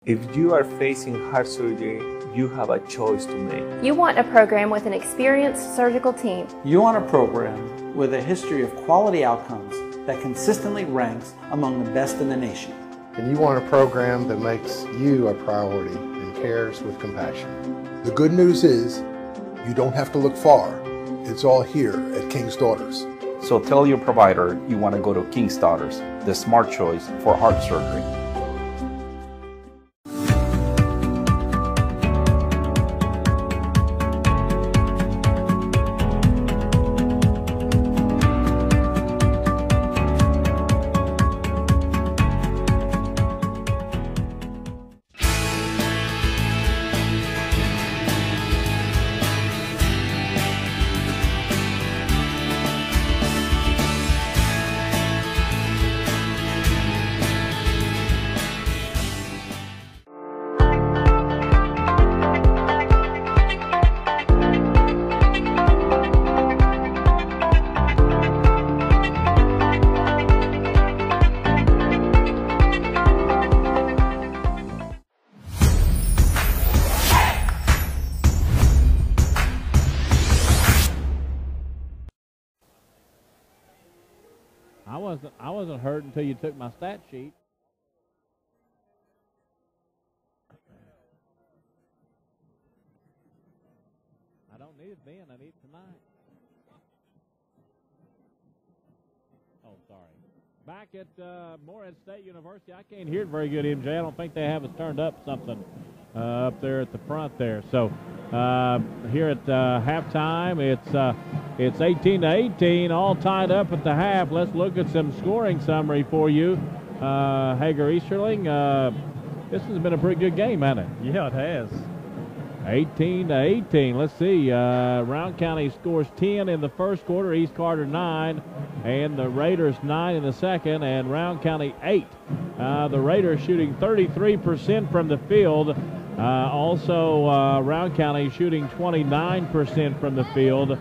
If you are facing heart surgery, you have a choice to make. You want a program with an experienced surgical team. You want a program with a history of quality outcomes that consistently ranks among the best in the nation. And you want a program that makes you a priority and cares with compassion. The good news is you don't have to look far. It's all here at King's Daughters. So tell your provider you want to go to King's Daughters, the smart choice for heart surgery. I wasn't hurt until you took my stat sheet. I don't need it then. I need it tonight. Oh, sorry. Back at Morehead State University, I can't hear it very good, MJ. I don't think they have us turned up something up there at the front there. So here at halftime, it's 18-18, all tied up at the half. Let's look at some scoring summary for you. Hager Easterling, this has been a pretty good game, hasn't it? Yeah, it has. 18-18. Let's see. Rowan County scores 10 in the first quarter. East Carter 9, and the Raiders 9 in the second, and Rowan County 8. The Raiders shooting 33% from the field. Also, Rowan County shooting 29% from the field.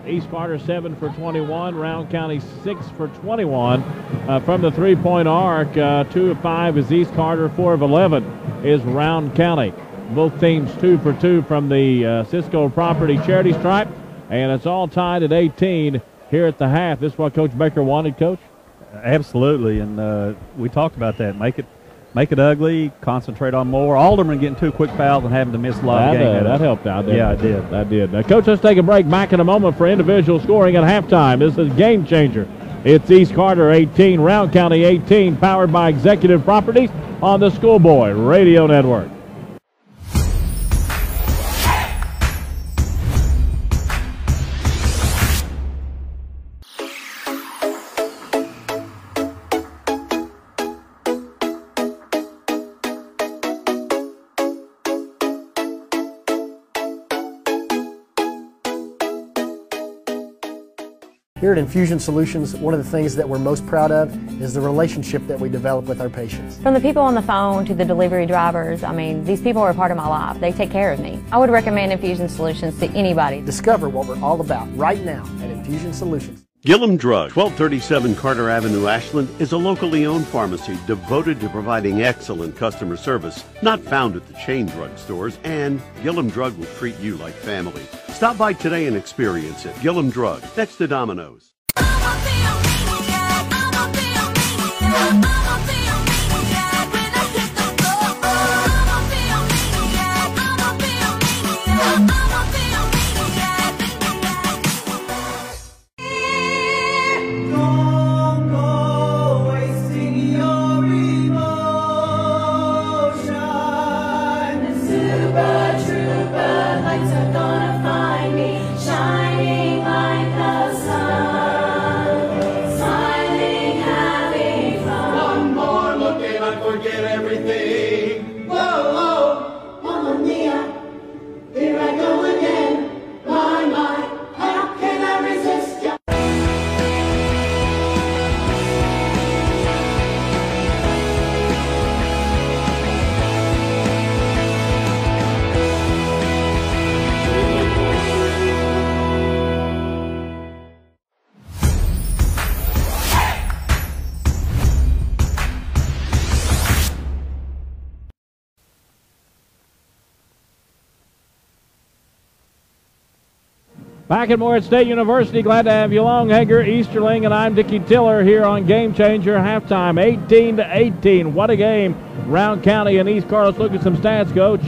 East Carter 7 for 21. Rowan County 6 for 21 from the three-point arc. 2 of 5 is East Carter. 4 of 11 is Rowan County. Both teams 2 for 2 from the Cisco Property Charity Stripe, and it's all tied at 18 here at the half. This is what Coach Baker wanted, Coach? Absolutely, and we talked about that. Make it ugly, concentrate on more. Alderman getting 2 quick fouls and having to miss a lot of game. That helped out, didn't it? Yeah, it did. That did. Now, Coach, let's take a break. Back in a moment for individual scoring at halftime. This is Game Changer. It's East Carter 18, Rowan County 18, powered by Executive Properties on the Schoolboy Radio Network. Here at Infusion Solutions, one of the things that we're most proud of is the relationship that we develop with our patients. From the people on the phone to the delivery drivers, I mean, these people are a part of my life. They take care of me. I would recommend Infusion Solutions to anybody. Discover what we're all about right now at Infusion Solutions. Gillum Drug, 1237 Carter Avenue, Ashland, is a locally owned pharmacy devoted to providing excellent customer service, not found at the chain drug stores, and Gillum Drug will treat you like family. Stop by today and experience it. Gillum Drug, next to Domino's. Back at Morehead State University, glad to have you along. Hager, Easterling, and I'm Dickie Tiller here on Game Changer halftime, 18-18. What a game. Rowan County and East Carter. Let's look at some stats, Coach.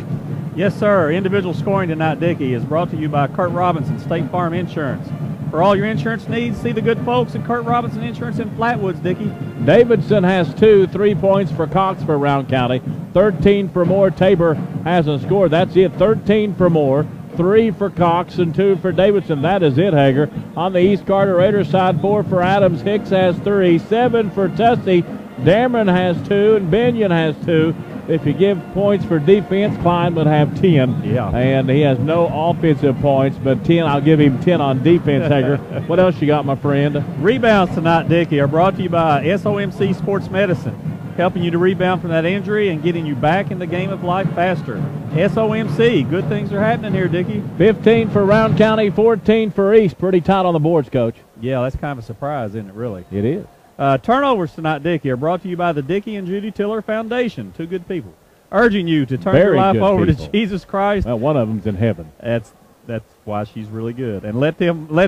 Yes, sir. Individual scoring tonight, Dickie, is brought to you by Kurt Robinson, State Farm Insurance. For all your insurance needs, see the good folks at Kurt Robinson Insurance in Flatwoods, Dickie. Davidson has 2, 3 points for Cox for Rowan County. 13 for Moore. Tabor hasn't scored. That's it. 13 for Moore. 3 for Cox and 2 for Davidson. That is it, Hager. On the East Carter Raiders side, 4 for Adams. Hicks has 3. 7 for Tussey. Dameron has 2 and Binion has 2. If you give points for defense, Klein would have 10. Yeah. And he has no offensive points, but 10. I'll give him 10 on defense, Hager. What else you got, my friend? Rebounds tonight, Dickie, are brought to you by SOMC Sports Medicine, helping you to rebound from that injury and getting you back in the game of life faster. SOMC, good things are happening here, Dickie. 15 for Rowan County, 14 for East. Pretty tight on the boards, Coach. Yeah, that's kind of a surprise, isn't it, really? It is. Turnovers tonight, Dickie, are brought to you by the Dickie and Judy Tiller Foundation. 2 good people. Urging you to turn your life over to Jesus Christ. Well, one of them's in heaven. That's why she's really good. And let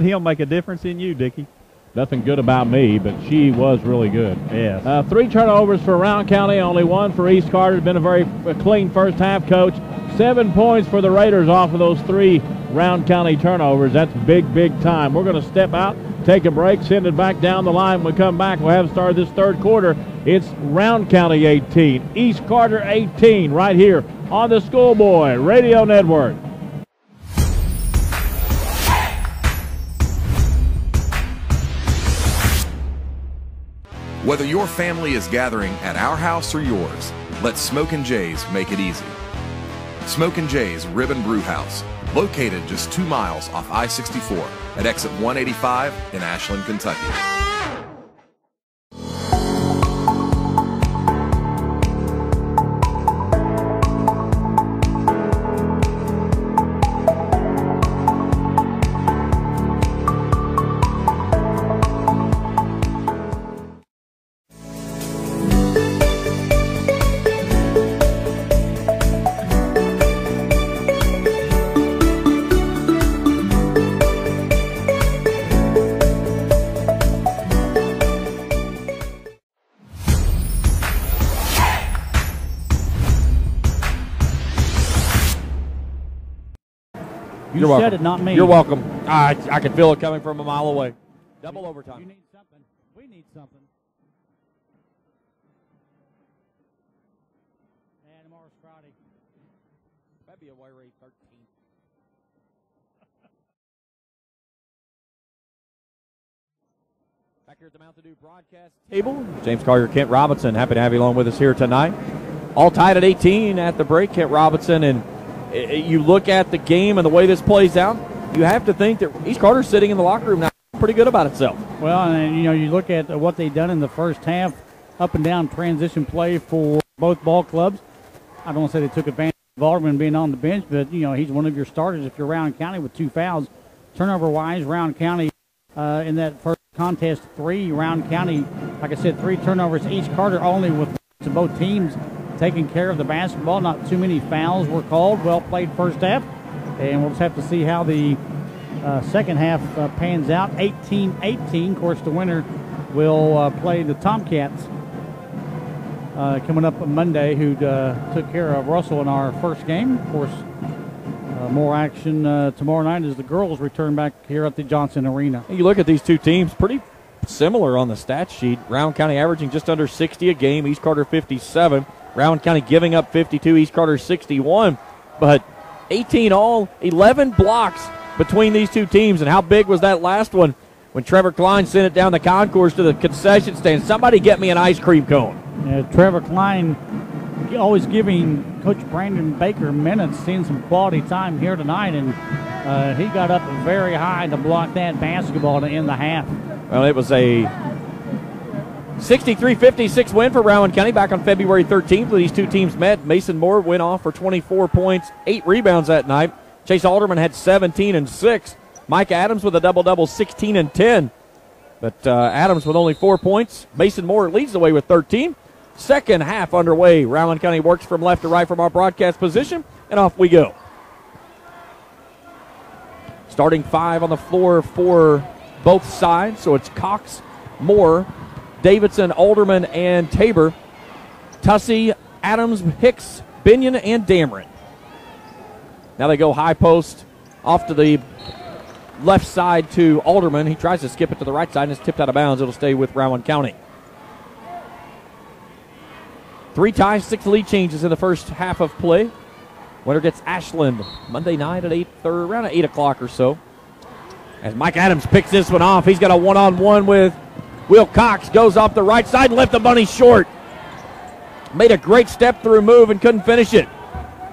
him make a difference in you, Dickie. Nothing good about me, but she was really good. Yes. 3 turnovers for Rowan County, only 1 for East Carter. It's been a very clean first half, Coach. 7 points for the Raiders off of those 3 Rowan County turnovers. That's big, big time. We're going to step out, take a break, send it back down the line. When we come back, we'll have started this third quarter. It's Rowan County 18, East Carter 18, right here on the Schoolboy Radio Network. Whether your family is gathering at our house or yours, let Smokin' Jay's make it easy. Smokin' Jay's Rib and Brew House, located just 2 miles off I-64 at exit 185 in Ashland, Kentucky. You're said welcome. it, not me. You're welcome. I can feel it coming from a mile away. Double overtime. You need something. We need something. And tomorrow's Friday. That'd be a wire rate 13. Back here at the Mountain Dew broadcast table, James Collier, Kent Robinson. Happy to have you along with us here tonight. All tied at 18 at the break, Kent Robinson. And you look at the game and the way this plays out, you have to think that East Carter's sitting in the locker room now pretty good about itself. Well, and you look at what they've done in the first half, up and down transition play for both ball clubs. I don't want to say they took advantage of Alderman being on the bench, but he's one of your starters if you're Rowan County with 2 fouls. Turnover-wise, Rowan County in that first contest, 3. Rowan County, like I said, 3 turnovers. East Carter only with both teams taking care of the basketball. Not too many fouls were called. Well played first half, and we'll just have to see how the second half pans out. 18-18. Of course, the winner will play the Tomcats coming up on Monday, who took care of Russell in our first game. Of course, more action tomorrow night as the girls return back here at the Johnson Arena. You look at these two teams, pretty similar on the stat sheet. Rowan County averaging just under 60 a game, East Carter 57. Rowan County giving up 52, East Carter 61. But 18 all, 11 blocks between these two teams. And how big was that last one when Trevor Klein sent it down the concourse to the concession stand? Somebody get me an ice cream cone. Trevor Klein always giving Coach Brandon Baker minutes, seeing some quality time here tonight, and he got up very high to block that basketball to end the half. Well, it was a 63-56 win for Rowan County back on February 13th when these two teams met. Mason Moore went off for 24 points, 8 rebounds that night. Chase Alderman had 17 and 6. Mike Adams with a double-double, 16 and 10. But Adams with only 4 points. Mason Moore leads the way with 13. Second half underway. Rowan County works from left to right from our broadcast position, and off we go. Starting 5 on the floor for both sides, so it's Cox, Moore, Davidson, Alderman, and Tabor. Tussey, Adams, Hicks, Binion, and Dameron. Now they go high post off to the left side to Alderman. He tries to skip it to the right side, and it's tipped out of bounds. It'll stay with Rowan County. 3 ties, 6 lead changes in the first half of play. Winner gets Ashland Monday night at 8 or around 8 o'clock or so. As Mike Adams picks this one off, he's got a one-on-one with Will Cox. Goes off the right side, left the bunny short. Made a great step-through move and couldn't finish it.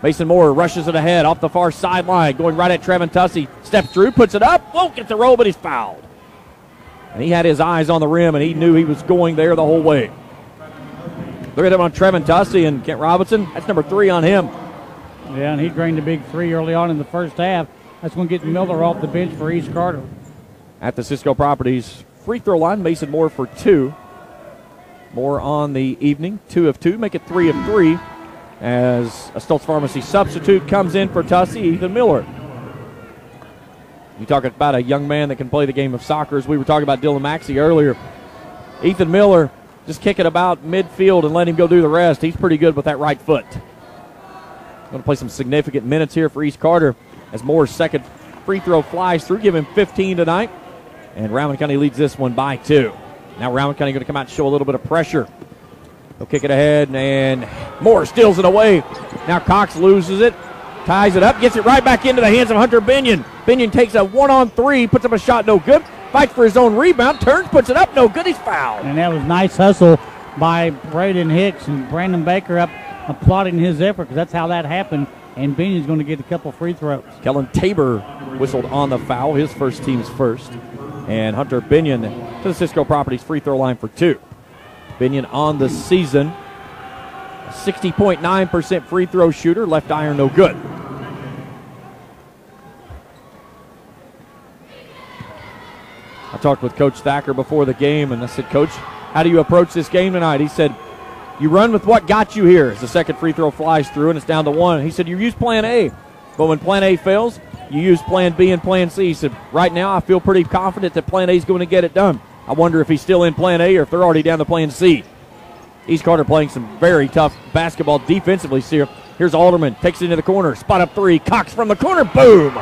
Mason Moore rushes it ahead off the far sideline, going right at Trevin Tussey. Steps through, puts it up, won't get the roll, but he's fouled. And he had his eyes on the rim, and he knew he was going there the whole way. Look at him on Trevin Tussey and Kent Robinson. That's number 3 on him. Yeah, and he drained a big 3 early on in the first half. That's going to get Miller off the bench for East Carter. At the Cisco Properties free throw line, Mason Moore for 2. Moore on the evening, 2 of 2, make it 3 of 3. As a Stoltz Pharmacy substitute comes in for Tussey, Ethan Miller. You talk about a young man that can play the game of soccer, as we were talking about Dylan Maxey earlier. Ethan Miller, just kick it about midfield and let him go do the rest. He's pretty good with that right foot. Going to play some significant minutes here for East Carter as Moore's second free throw flies through, give him 15 tonight. And Rowan County leads this one by 2. Now Rowan County going to come out and show a little bit of pressure. They'll kick it ahead, and Moore steals it away. Now Cox loses it, ties it up, gets it right back into the hands of Hunter Binion. Binion takes a 1-on-3, puts up a shot, no good. Fights for his own rebound, turns, puts it up, no good, he's fouled. And that was nice hustle by Braden Hicks, and Brandon Baker up applauding his effort, because that's how that happened. And Binion's going to get a couple free throws. Kellen Tabor whistled on the foul, his first team's first. And Hunter Binion to the Cisco Properties free throw line for 2. Binion on the season, 60.9% free throw shooter, left iron no good. I talked with Coach Thacker before the game, and I said, Coach, how do you approach this game tonight? He said, you run with what got you here. As the second free throw flies through, and it's down to 1. He said, you use plan A, but when plan A fails, you use plan B and plan C. He said, right now I feel pretty confident that plan A is going to get it done. I wonder if he's still in plan A or if they're already down to plan C. East Carter playing some very tough basketball defensively here. Here's Alderman, takes it into the corner, spot up 3, Cox from the corner, boom!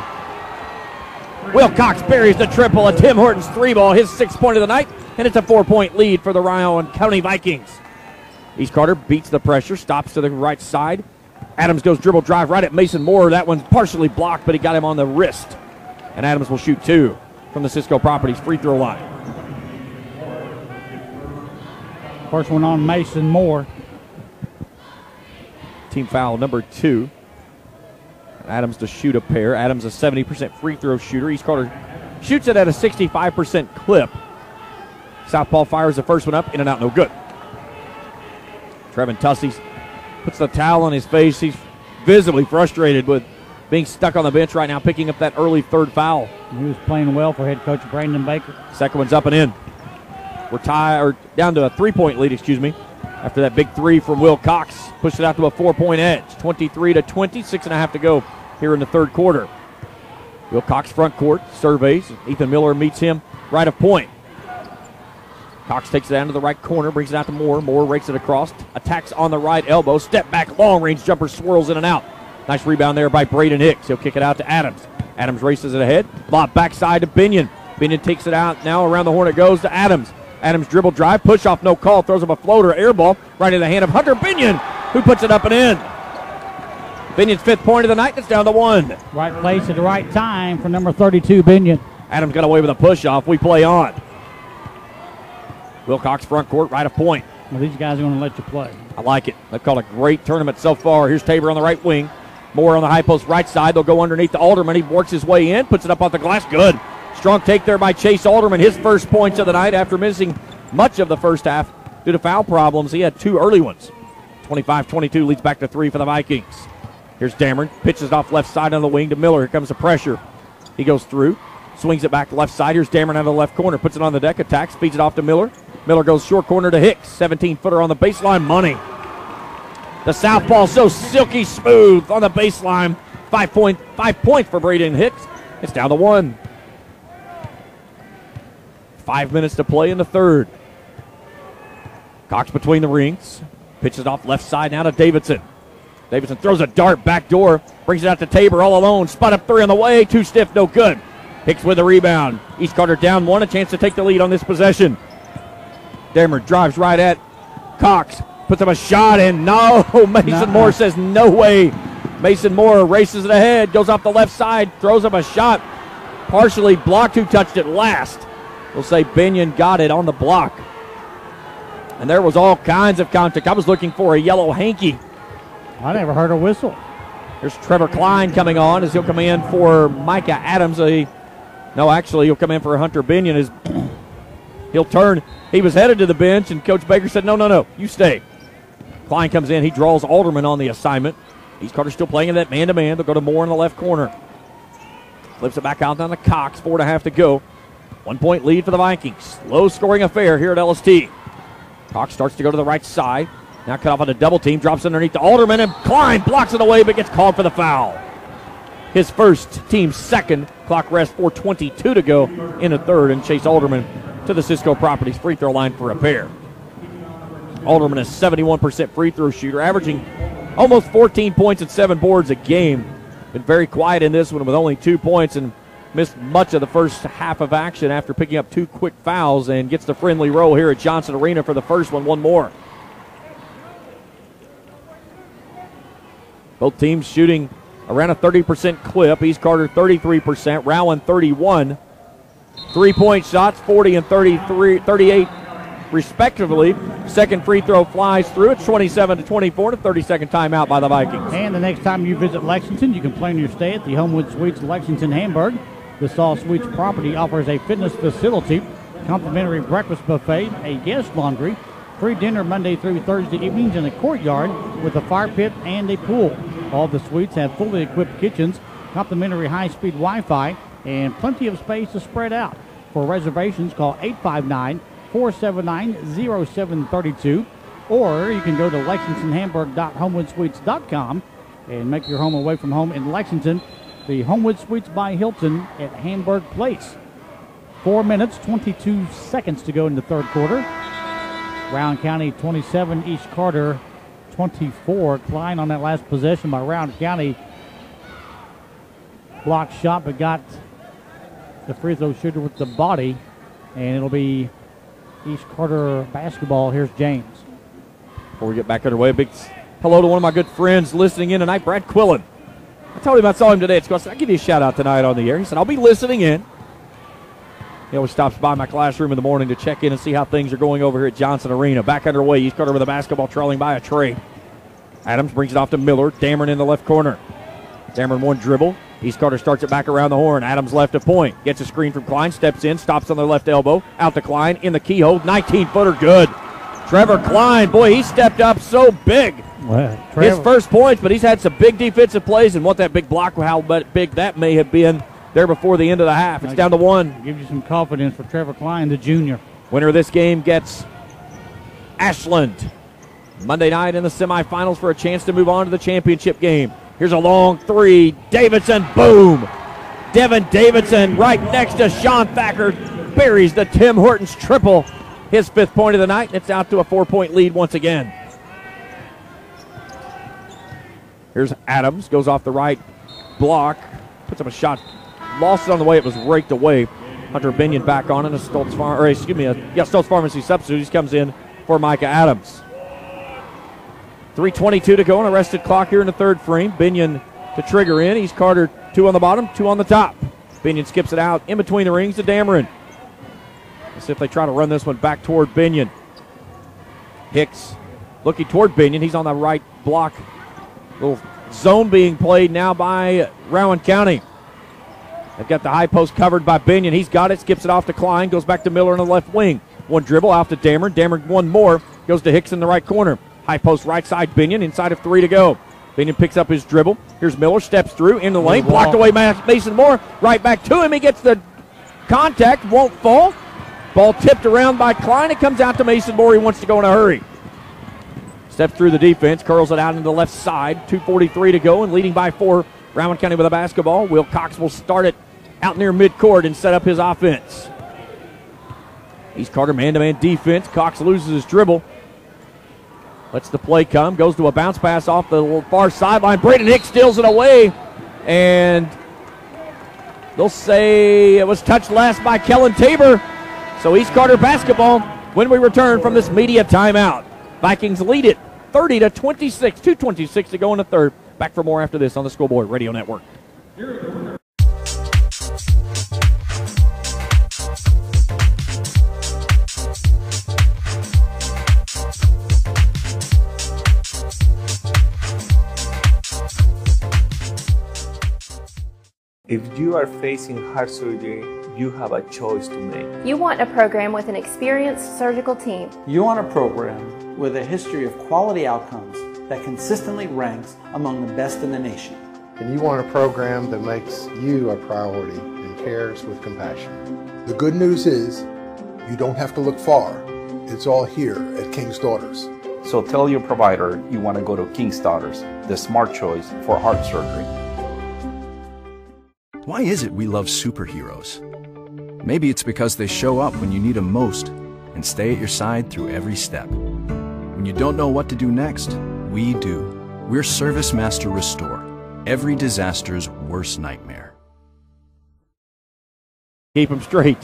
Will Cox buries the triple, a Tim Hortons 3-ball, his 6th point of the night, and it's a 4-point lead for the Rowan County Vikings. East Carter beats the pressure, stops to the right side. Adams goes dribble drive right at Mason Moore. That one's partially blocked, but he got him on the wrist. And Adams will shoot 2 from the Cisco Properties free throw line. First one on Mason Moore. Team foul number 2. Adams to shoot a pair. Adams a 70% free throw shooter. East Carter shoots it at a 65% clip. Southpaw fires the first one up, in and out, no good. Trevin Tussey puts the towel on his face. He's visibly frustrated with being stuck on the bench right now, picking up that early 3rd foul. He was playing well for head coach Brandon Baker. Second one's up and in. We're down to a 3-point lead, after that big 3 from Will Cox. Pushed it out to a 4-point edge. 23-20, 6.5 to go here in the 3rd quarter. Will Cox front court, surveys. Ethan Miller meets him right of point. Cox takes it down to the right corner, brings it out to Moore. Moore rakes it across, attacks on the right elbow, step back, long-range jumper, swirls in and out. Nice rebound there by Braden Hicks. He'll kick it out to Adams. Adams races it ahead. Lob backside to Binion. Binion takes it out. Now around the horn it goes to Adams. Adams dribble drive, push off, no call, throws up a floater, air ball, right in the hand of Hunter Binion, who puts it up and in. Binion's 5th point of the night. It's down to 1. Right place at the right time for number 32, Binion. Adams got away with a push off. We play on. Wilcox front court, right of point. Well, these guys are going to let you play. I like it. They've called a great tournament so far. Here's Tabor on the right wing. Moore on the high post right side. They'll go underneath the Alderman. He works his way in, puts it up off the glass. Good. Strong take there by Chase Alderman. His first points of the night after missing much of the first half due to foul problems. He had 2 early ones. 25-22 leads back to 3 for the Vikings. Here's Dameron. Pitches off left side on the wing to Miller. Here comes the pressure. He goes through. Swings it back left side. Here's Dameron out of the left corner. Puts it on the deck. Attacks. Feeds it off to Miller. Miller goes short corner to Hicks. 17-footer on the baseline. Money. The southpaw so silky smooth on the baseline. 5 points for Braden Hicks. It's down to 1. 5 minutes to play in the 3rd. Cox between the rings. Pitches off left side now to Davidson. Davidson throws a dart back door. Brings it out to Tabor all alone. Spot up 3 on the way. Too stiff, no good. Hicks with the rebound. East Carter down 1. A chance to take the lead on this possession. Dameron drives right at Cox. Puts up a shot in. No. Mason Moore says no way. Mason Moore races it ahead. Goes off the left side. Throws up a shot. Partially blocked. Who touched it last? We'll say Binion got it on the block. And there was all kinds of contact. I was looking for a yellow hanky. I never heard a whistle. There's Trevor Klein coming on as he'll come in for Micah Adams. He'll come in for Hunter Binion. He'll turn. He was headed to the bench, and Coach Baker said, no, you stay. Klein comes in. He draws Alderman on the assignment. East Carter still playing in that man-to-man. They'll go to Moore in the left corner. Flips it back out down to Cox. 4.5 to go. 1 point lead for the Vikings. Low-scoring affair here at LST. Cox starts to go to the right side. Now cut off on a double team. Drops underneath to Alderman, and Klein blocks it away but gets called for the foul. His first, team's second. Clock rest, 4:22 to go in the 3rd, and Chase Alderman to the Cisco Properties free throw line for a pair. Alderman is 71% free throw shooter, averaging almost 14 points and 7 boards a game. Been very quiet in this one with only 2 points and missed much of the first half of action after picking up 2 quick fouls, and gets the friendly roll here at Johnson Arena for the first one. 1 more. Both teams shooting around a 30% clip. East Carter 33%, Rowan 31%. 3-point shots, 40 and 38 respectively. Second free throw flies through. It's 27-24, and a 30-second timeout by the Vikings. And the next time you visit Lexington, you can plan your stay at the Homewood Suites Lexington Hamburg. The Saw Suites property offers a fitness facility, complimentary breakfast buffet, a guest laundry, free dinner Monday through Thursday evenings in the courtyard with a fire pit and a pool. All the suites have fully equipped kitchens, complimentary high-speed Wi-Fi, and plenty of space to spread out. For reservations, call 859-479-0732, or you can go to lexingtonhamburg.homewoodsuites.com and make your home away from home in Lexington, the Homewood Suites by Hilton at Hamburg Place. 4 minutes, 22 seconds to go in the 3rd quarter. Rowan County 27, East Carter 24. Klein on that last possession by Rowan County. Blocked shot, but got the free throw shooter with the body, and it'll be East Carter basketball. Here's James. Before we get back underway, a big hello to one of my good friends listening in tonight, Brad Quillen. I told him I saw him today at school. I said, I'll give you a shout-out tonight on the air. He said, I'll be listening in. He always stops by my classroom in the morning to check in and see how things are going over here at Johnson Arena. Back underway, East Carter with a basketball trailing by a tray. Adams brings it off to Miller. Dameron in the left corner. Dameron one dribble. East Carter starts it back around the horn. Adams left to point. Gets a screen from Klein. Steps in. Stops on the left elbow. Out to Klein. In the keyhole. 19-footer. Good. Trevor Klein. Boy, he stepped up so big. Well, His first points, but he's had some big defensive plays, and what that big block, how big that may have been there before the end of the half. It's down to one. Gives you some confidence for Trevor Klein, the junior. Winner of this game gets Ashland. Monday night in the semifinals for a chance to move on to the championship game. Here's a long three. Davidson, boom. Devin Davidson right next to Sean Thacker buries the Tim Hortons triple. His 5th point of the night, and it's out to a 4-point lead once again. Here's Adams, goes off the right block, puts up a shot, lost it on the way, it was raked away. Hunter Binion back on it, Stoltz Pharmacy substitute. He comes in for Micah Adams. 3:22 to go on a rested clock here in the third frame. Binion to trigger in. East Carter 2 on the bottom, 2 on the top. Binion skips it out in between the rings to Dameron. Let's see if they try to run this one back toward Binion. Hicks looking toward Binion. He's on the right block. Little zone being played now by Rowan County. They've got the high post covered by Binion. He's got it, skips it off to Klein, goes back to Miller on the left wing. One dribble out to Dameron. Dameron one more, goes to Hicks in the right corner. High post right side Binion, inside of 3 to go. Binion picks up his dribble. Here's Miller, steps through, in the lane, blocked away Mason Moore. Right back to him, he gets the contact, won't fall. Ball tipped around by Klein. It comes out to Mason Moore. He wants to go in a hurry. Steps through the defense, curls it out into the left side. 2:43 to go and leading by 4. Rowan County with a basketball. Will Cox will start it out near midcourt and set up his offense. East Carter man-to-man defense. Cox loses his dribble. Lets the play come. Goes to a bounce pass off the far sideline. Braden Hicks steals it away. And they'll say it was touched last by Kellen Tabor. So East Carter basketball when we return from this media timeout. Vikings lead it 30-26. 2:26 to go in the third. Back for more after this on the Schoolboy Radio Network. If you are facing heart surgery, you have a choice to make. You want a program with an experienced surgical team. You want a program with a history of quality outcomes that consistently ranks among the best in the nation. And you want a program that makes you a priority and cares with compassion. The good news is you don't have to look far. It's all here at King's Daughters. So tell your provider you want to go to King's Daughters, the smart choice for heart surgery. Why is it we love superheroes? Maybe it's because they show up when you need them most and stay at your side through every step. When you don't know what to do next, we do. We're Service Master Restore, every disaster's worst nightmare. Keep them straight.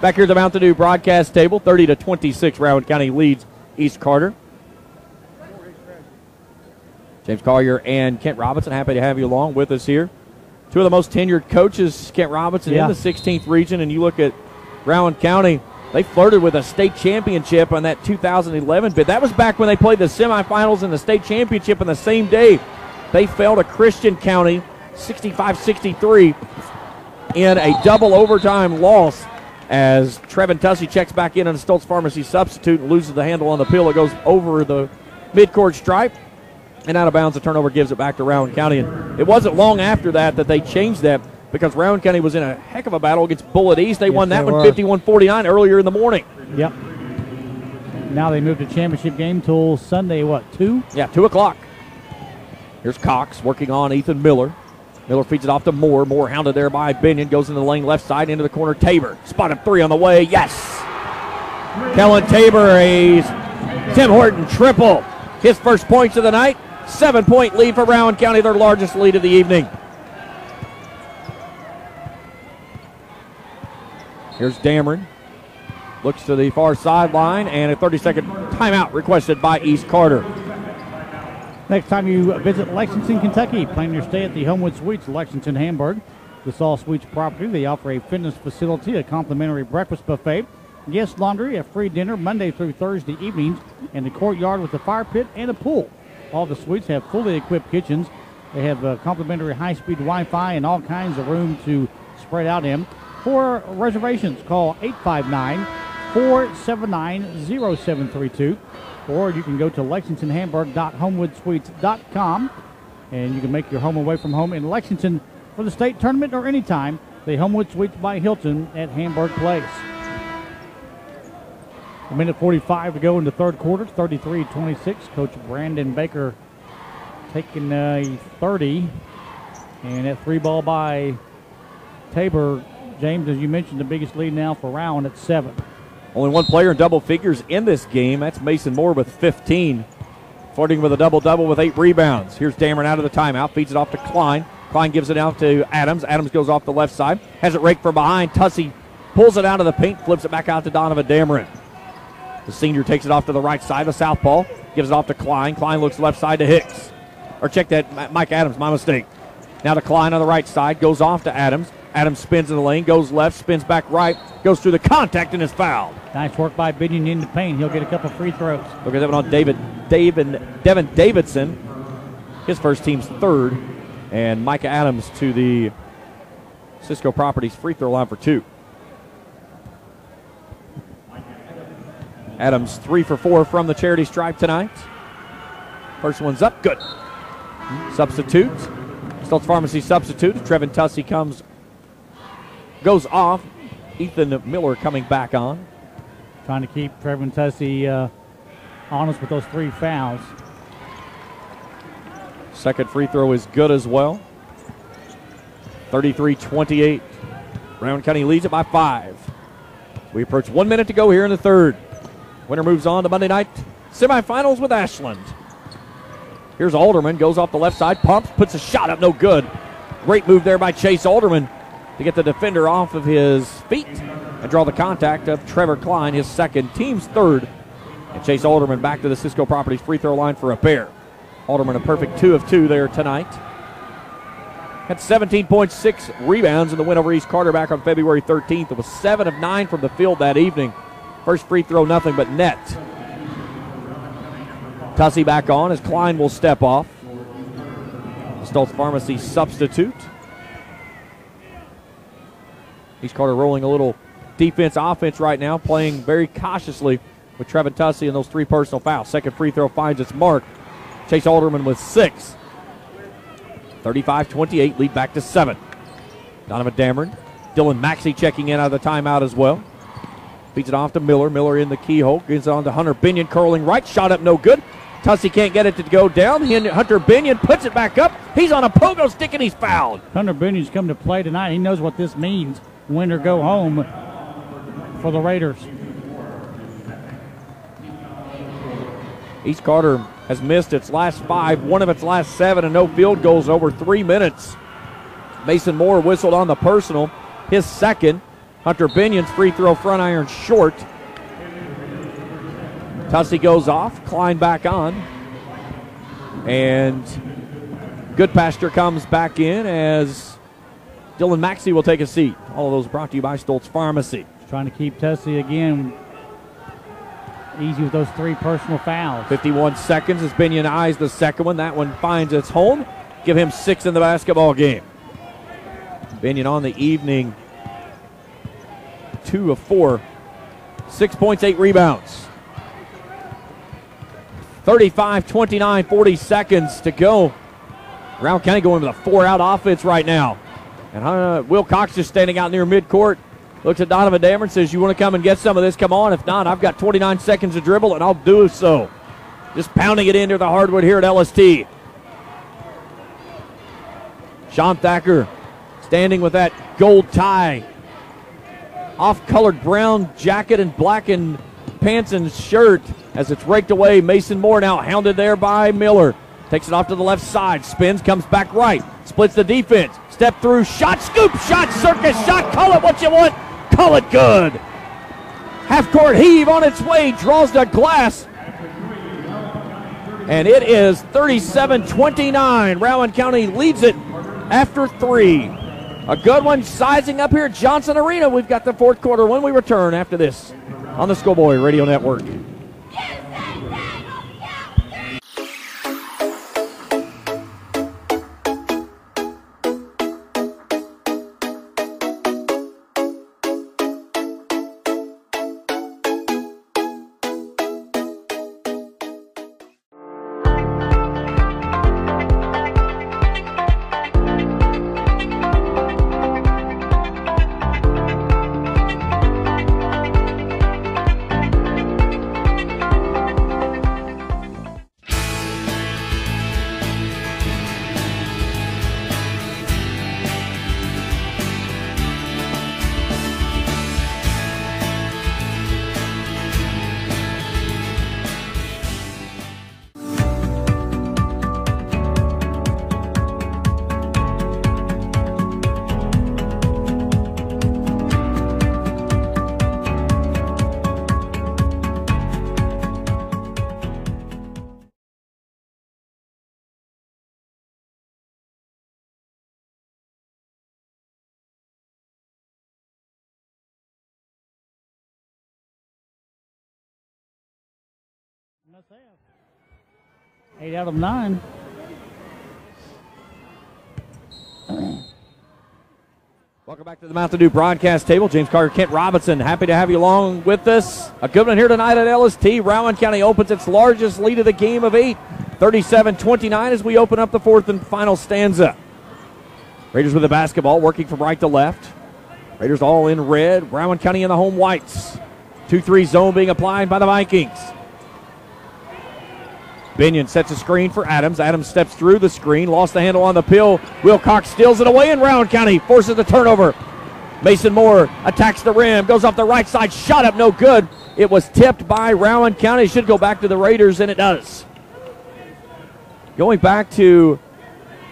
Back here at the Mountain Dew broadcast table, 30-26, Rowan County leads East Carter. James Collier and Kent Robinson, happy to have you along with us here. Two of the most tenured coaches, Kent Robinson in the 16th region, and you look at Rowan County, they flirted with a state championship on that 2011 bid. That was back when they played the semifinals and the state championship in the same day. They fell to Christian County 65-63 in a double overtime loss as Trevin Tussey checks back in on a Stoltz Pharmacy substitute and loses the handle on the pill. It goes over the midcourt stripe. And out of bounds, the turnover gives it back to Rowan County. And it wasn't long after that they changed that because Rowan County was in a heck of a battle against Bullitt East. They won that one 51-49 earlier in the morning. Yep. Now they moved to championship game till Sunday, 2? Yeah, 2 o'clock. Here's Cox working on Ethan Miller. Miller feeds it off to Moore. Moore hounded there by Binion. Goes in the lane left side into the corner. Tabor. Spotted 3 on the way. Yes. Kellen Tabor, a Tim Horton triple. His first points of the night. 7-point lead for Rowan County, their largest lead of the evening. Here's Dameron. Looks to the far sideline, and a 30-second timeout requested by East Carter. Next time you visit Lexington, Kentucky, plan your stay at the Homewood Suites, Lexington, Hamburg. The Saul Suites property, they offer a fitness facility, a complimentary breakfast buffet, guest laundry, a free dinner Monday through Thursday evenings, and the courtyard with a fire pit and a pool. All the suites have fully equipped kitchens. They have complimentary high-speed Wi-Fi and all kinds of room to spread out in. For reservations, call 859-479-0732, or you can go to lexingtonhamburg.homewoodsuites.com, and you can make your home away from home in Lexington for the state tournament or anytime. The Homewood Suites by Hilton at Hamburg Place. A minute 45 to go in the third quarter, 33-26. Coach Brandon Baker taking a 30, and that three ball by Tabor. James, as you mentioned, the biggest lead now for Rowan at 7. Only one player in double figures in this game. That's Mason Moore with 15. Flirting with a double-double with 8 rebounds. Here's Dameron out of the timeout. Feeds it off to Klein. Klein gives it out to Adams. Adams goes off the left side. Has it raked from behind. Tussey pulls it out of the paint. Flips it back out to Donovan Dameron. The senior takes it off to the right side. The southpaw gives it off to Klein. Klein looks left side to Hicks. Or check that, Mike Adams, my mistake. Now to Klein on the right side. Goes off to Adams. Adams spins in the lane, goes left, spins back right, goes through the contact and is fouled. Nice work by Binion in the paint. He'll get a couple free throws. Look at that one on Devin Davidson. His first team's third. And Micah Adams to the Cisco Properties free throw line for 2. Adams 3 for 4 from the charity stripe tonight. First one's up, good. Substitute. Stoltz Pharmacy substitute. Trevin Tussey goes off. Ethan Miller coming back on. Trying to keep Trevin Tussey honest with those 3 fouls. Second free throw is good as well. 33-28. Rowan County leads it by 5. We approach 1 minute to go here in the third. Winner moves on to Monday night semifinals with Ashland. Here's Alderman, goes off the left side, pumps, puts a shot up, no good. Great move there by Chase Alderman to get the defender off of his feet and draw the contact of Trevor Klein, his second, team's third. And Chase Alderman back to the Cisco Properties free throw line for a pair. Alderman a perfect 2 of 2 there tonight. Had 17.6 rebounds in the win over East Carter back on February 13th. It was 7 of 9 from the field that evening. First free throw, nothing but net. Tussey back on as Klein will step off. Stoltz Pharmacy substitute. East Carter rolling a little defense-offense right now, playing very cautiously with Trevin Tussey and those 3 personal fouls. Second free throw finds its mark. Chase Alderman with 6. 35-28, lead back to 7. Donovan Dameron. Dylan Maxey checking in out of the timeout as well. Feeds it off to Miller. Miller in the keyhole. Gives it on to Hunter Binion, curling right. Shot up, no good. Tussey can't get it to go down. Hunter Binion puts it back up. He's on a pogo stick and he's fouled. Hunter Binion's come to play tonight. He knows what this means. Win or go home for the Raiders. East Carter has missed its last 5, one of its last 7, and no field goals over 3 minutes. Mason Moore whistled on the personal, his second. Hunter Binion's free throw front iron short. Tussey goes off, Klein back on. And Goodpasture comes back in as Dylan Maxey will take a seat. All of those brought to you by Stoltz Pharmacy. Trying to keep Tussey again easy with those 3 personal fouls. 51 seconds as Binion eyes the second one. That one finds its home. Give him 6 in the basketball game. Binion on the evening, 2 of 4. 6 points, 8 rebounds. 35-29, 40 seconds to go. Rowan County going with a 4-out offense right now. And Will Cox just standing out near midcourt. Looks at Donovan Dameron and says, you want to come and get some of this? Come on. If not, I've got 29 seconds to dribble, and I'll do so. Just pounding it into the hardwood here at LST. Sean Thacker standing with that gold tie. Off-colored brown jacket and blackened pants and shirt as it's raked away. Mason Moore now hounded there by Miller. Takes it off to the left side. Spins, comes back right. Splits the defense. Step through. Shot, scoop, shot, circus, shot. Call it what you want. call it good. Half-court heave on its way, draws the glass. And it is 37-29. Rowan County leads it after 3. A good one sizing up here at Johnson Arena. We've got the fourth quarter when we return after this on the Schoolboy Radio Network. Must have. 8 out of 9. Welcome back to the Mountain Dew broadcast table. James Carter, Kent Robinson, happy to have you along with us. A good one here tonight at LST. Rowan County opens its largest lead of the game of 8, 37-29 as we open up the fourth and final stanza. Raiders with the basketball, working from right to left. Raiders all in red. Rowan County in the home whites. 2-3 zone being applied by the Vikings. Binion sets a screen for Adams. Adams steps through the screen, lost the handle on the pill. Wilcox steals it away, and Rowan County forces the turnover. Mason Moore attacks the rim, goes off the right side, shot up, no good. It was tipped by Rowan County. It should go back to the Raiders, and it does. Going back to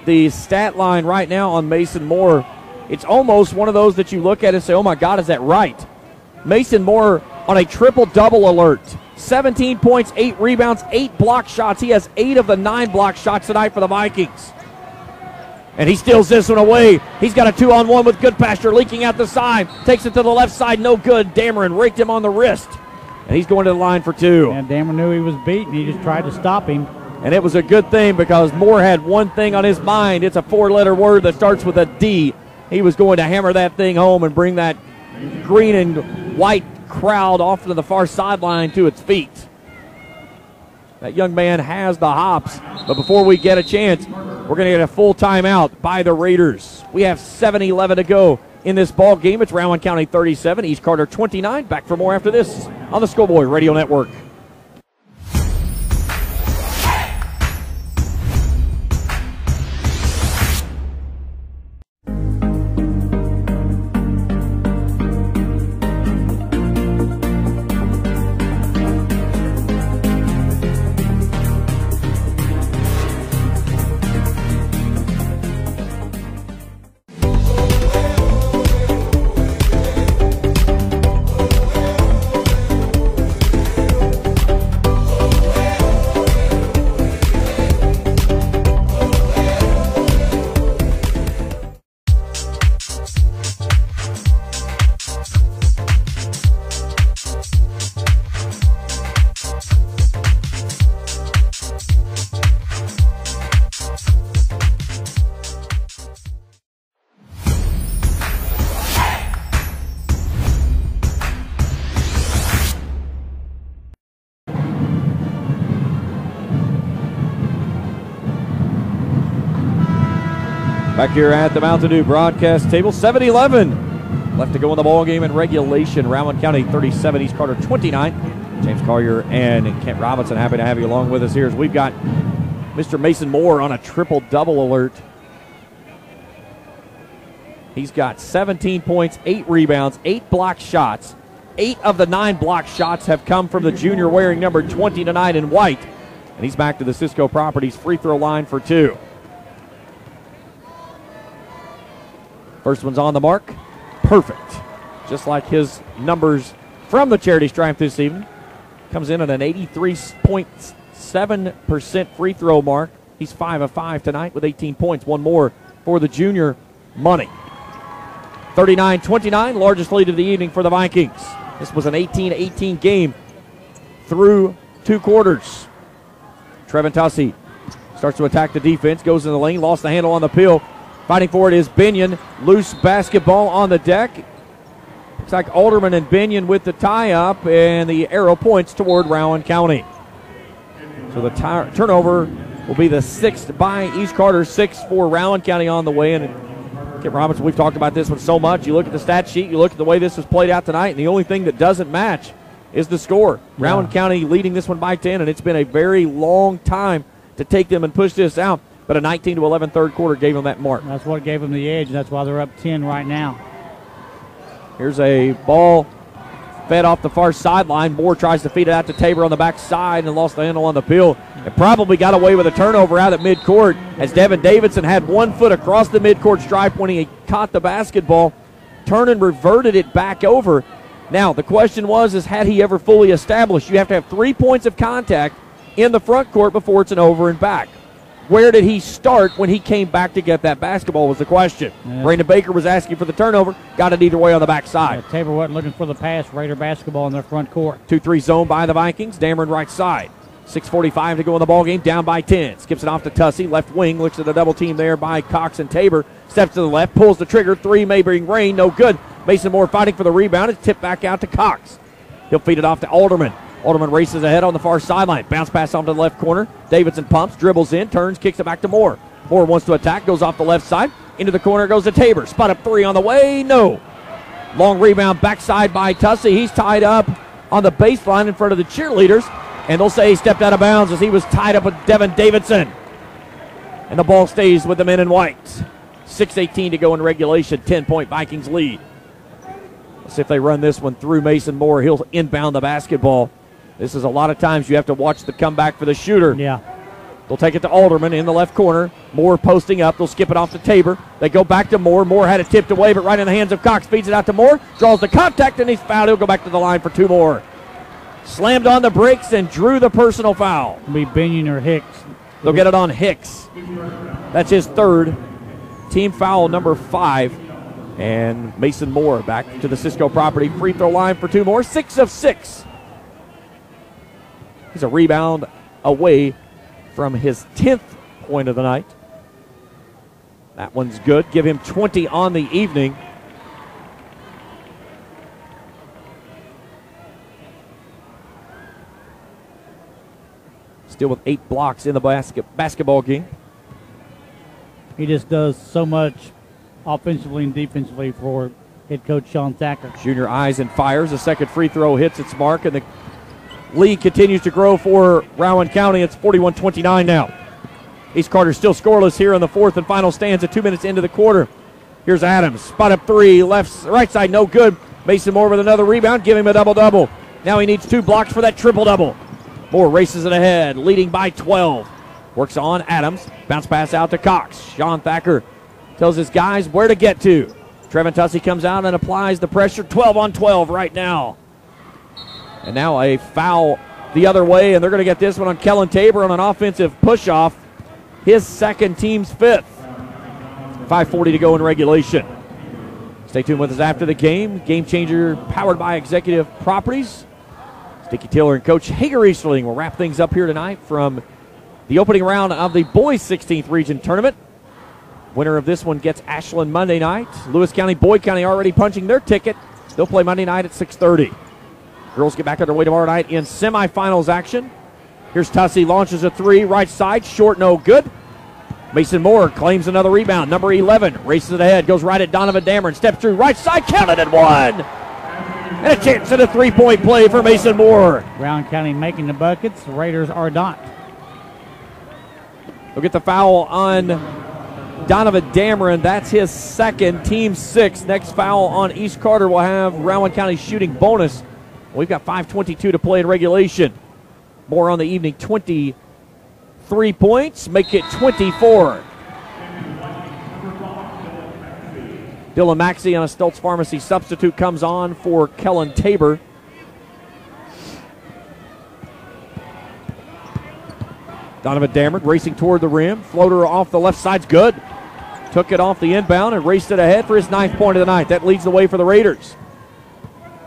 the stat line right now on Mason Moore, it's almost one of those that you look at and say, oh my God, is that right? Mason Moore on a triple-double alert. 17 points, 8 rebounds, 8 block shots. He has 8 of the 9 block shots tonight for the Vikings. And he steals this one away. He's got a 2-on-1 with Goodpasture leaking out the side. Takes it to the left side, no good. Dameron raked him on the wrist. And he's going to the line for 2. And Dameron knew he was beaten. He just tried to stop him. And it was a good thing because Moore had one thing on his mind. It's a 4-letter word that starts with a D. He was going to hammer that thing home and bring that green and white crowd off to the far sideline to its feet. That young man has the hops, but before we get a chance, we're going to get a full timeout by the Raiders. We have 7:11 to go in this ball game. It's Rowan County 37, East Carter 29. Back for more after this on the Schoolboy Radio Network. Back here at the Mountain Dew broadcast table, 7:11 left to go in the ball game in regulation. Rowan County 37, East Carter 29. James Collier and Kent Robinson, happy to have you along with us here as we've got Mr. Mason Moore on a triple-double alert. He's got 17 points, 8 rebounds, 8 block shots. 8 of the 9 block shots have come from the junior wearing number 20 tonight in white. And he's back to the Cisco Properties free throw line for 2. First one's on the mark. Perfect. just like his numbers from the charity stripe this evening. Comes in at an 83.7% free throw mark. He's 5 of 5 tonight with 18 points. One more for the junior Money. 39-29, largest lead of the evening for the Vikings. This was an 18-18 game through 2 quarters. Trevin Tussey starts to attack the defense, goes in the lane, lost the handle on the peel. Fighting for it is Binion. Loose basketball on the deck. Looks like Alderman and Binion with the tie-up, and the arrow points toward Rowan County. So the turnover will be the 6th by East Carter, 6 for Rowan County on the way. And Kip Robinson, we've talked about this one so much. You look at the stat sheet, you look at the way this was played out tonight, and the only thing that doesn't match is the score. Yeah. Rowan County leading this one by 10, and it's been a very long time to take them and push this out. But a 19-11 third quarter gave them that mark. That's what gave them the edge, and that's why they're up 10 right now. Here's a ball fed off the far sideline. Moore tries to feed it out to Tabor on the backside and lost the handle on the peel. And probably got away with a turnover out at midcourt as Devin Davidson had 1 foot across the midcourt stripe when he caught the basketball, turned and reverted it back over. Now, the question was, had he ever fully established? You have to have 3 points of contact in the front court before it's an over and back. Where did he start when he came back to get that basketball was the question. Brandon Baker was asking for the turnover, got it either way on the backside. Tabor wasn't looking for the pass. Raider basketball in their front court. 2-3 zone by the Vikings. Dameron right side. 6:45 to go in the ball game, down by 10. Skips it off to Tussey, left wing, looks at a double team there by Cox and Tabor. Steps to the left, pulls the trigger, 3 may bring rain, no good. Mason Moore fighting for the rebound. It's tipped back out to Cox. He'll feed it off to Alderman. Alderman races ahead on the far sideline. Bounce pass onto the left corner. Davidson pumps, dribbles in, turns, kicks it back to Moore. Moore wants to attack, goes off the left side. Into the corner goes to Tabor. Spot up 3 on the way, no. Long rebound backside by Tussey. He's tied up on the baseline in front of the cheerleaders. And they'll say he stepped out of bounds as he was tied up with Devin Davidson. And the ball stays with the men in white. 6:18 to go in regulation. 10-point Vikings lead. Let's see if they run this one through Mason Moore. He'll inbound the basketball. This is a lot of times you have to watch the comeback for the shooter. Yeah. They'll take it to Alderman in the left corner. Moore posting up. They'll skip it off to Tabor. They go back to Moore. Moore had it tipped away, but right in the hands of Cox. Feeds it out to Moore. Draws the contact, and he's fouled. He'll go back to the line for 2 more. Slammed on the brakes and drew the personal foul. It'll be Binion or Hicks. They'll get it on Hicks. That's his 3rd. Team foul number 5. And Mason Moore back to the Cisco property free throw line for 2 more. 6 of 6. He's a rebound away from his 10th point of the night. That one's good. Give him 20 on the evening. Still with 8 blocks in the basketball game. He just does so much offensively and defensively for head coach Sean Thacker. Junior eyes and fires. The second free throw hits its mark, and the lead continues to grow for Rowan County. It's 41-29 now. East Carter still scoreless here in the 4th and final stanza, 2 minutes into the quarter. Here's Adams. Spot up 3. Right side, no good. Mason Moore with another rebound. Give him a double-double. Now he needs 2 blocks for that triple-double. Moore races it ahead, leading by 12. Works on Adams. Bounce pass out to Cox. Sean Thacker tells his guys where to get to. Trevin Tussey comes out and applies the pressure. 12 on 12 right now. And now a foul the other way, and they're going to get this one on Kellen Tabor on an offensive push-off. His 2nd, team's 5th. 5:40 to go in regulation. Stay tuned with us after the game. Game Changer powered by Executive Properties. Sticky Taylor and Coach Hager Easterling will wrap things up here tonight from the opening round of the boys 16th region tournament. Winner of this one gets Ashland Monday night. Lewis County, Boyd County already punching their ticket. They'll play Monday night at 6:30. Girls get back underway tomorrow night in semifinals action. Here's Tussey, launches a 3, right side, short, no good. Mason Moore claims another rebound. Number 11 races it ahead, goes right at Donovan Dameron, steps through, right side, counted and 1. And a chance at a 3-point play for Mason Moore. Rowan County making the buckets. The Raiders are not. They'll get the foul on Donovan Dameron. That's his 2nd, team 6. Next foul on East Carter will have Rowan County shooting bonus. We've got 5:22 to play in regulation. More on the evening, 23 points, make it 24. Dylan Maxey on a Stoltz Pharmacy substitute comes on for Kellen Tabor. Donovan Dameron racing toward the rim. Floater off the left side's good. Took it off the inbound and raced it ahead for his 9th point of the night. That leads the way for the Raiders.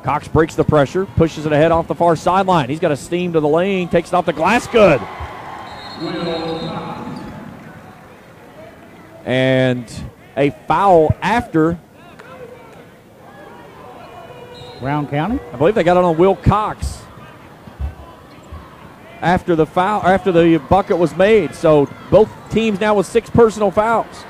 Cox breaks the pressure, pushes it ahead off the far sideline. He's got a steam to the lane, takes it off the glass, good. And a foul after. Rowan County? I believe they got it on Will Cox after the foul, after the bucket was made. So both teams now with 6 personal fouls.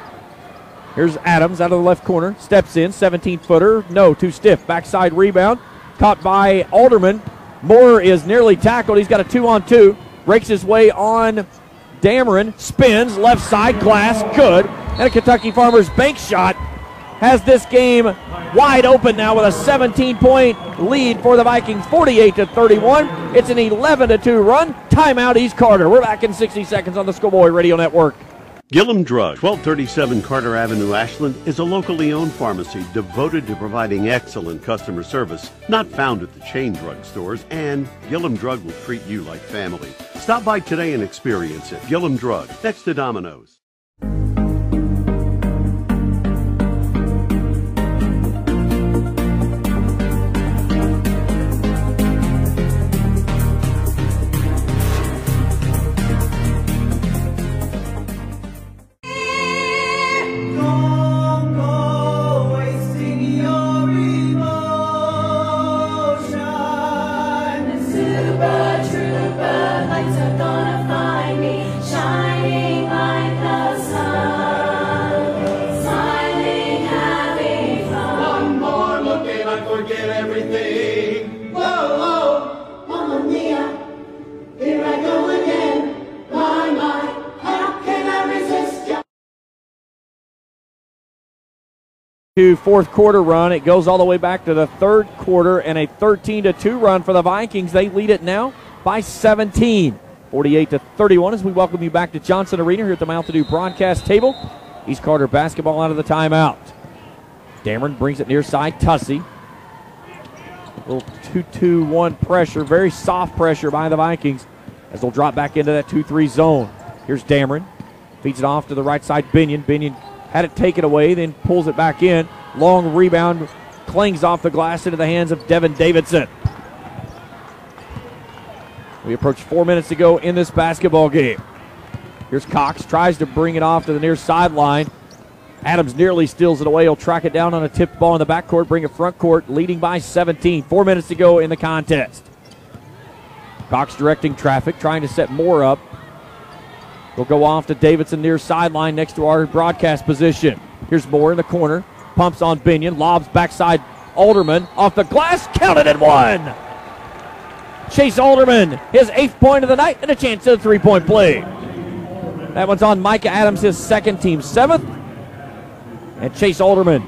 Here's Adams out of the left corner, steps in, 17-footer, no, too stiff. Backside rebound, caught by Alderman. Moore is nearly tackled. He's got a 2-on-2, breaks his way on Dameron, spins, left side, glass, good. And a Kentucky Farmers bank shot has this game wide open now with a 17-point lead for the Vikings, 48-31. It's an 11-2 run. Timeout, East Carter. We're back in 60 seconds on the Schoolboy Radio Network. Gillum Drug, 1237 Carter Avenue, Ashland, is a locally owned pharmacy devoted to providing excellent customer service, not found at the chain drug stores, and Gillum Drug will treat you like family. Stop by today and experience it. Gillum Drug, next to Domino's. Fourth quarter run. It goes all the way back to the third quarter and a 13-2 run for the Vikings. They lead it now by 17, 48-31 as we welcome you back to Johnson Arena here at the Mountain Dew broadcast table. East Carter basketball out of the timeout. Dameron brings it near side. Tussey. A little 2-2-1 pressure, very soft pressure by the Vikings as they'll drop back into that 2-3 zone. Here's Dameron. Feeds it off to the right side. Binion had it taken away, then pulls it back in. Long rebound, clings off the glass into the hands of Devin Davidson. We approach 4 minutes to go in this basketball game. Here's Cox, tries to bring it off to the near sideline. Adams nearly steals it away. He'll track it down on a tipped ball in the backcourt, bring it front court, leading by 17. 4 minutes to go in the contest. Cox directing traffic, trying to set Moore up. We'll go off to Davidson near sideline next to our broadcast position. Here's Moore in the corner. Pumps on Binion. Lobs backside Alderman. Off the glass. Counted and one. Chase Alderman, his 8th point of the night and a chance at a 3-point play. That one's on Micah Adams, his second, team 7th. And Chase Alderman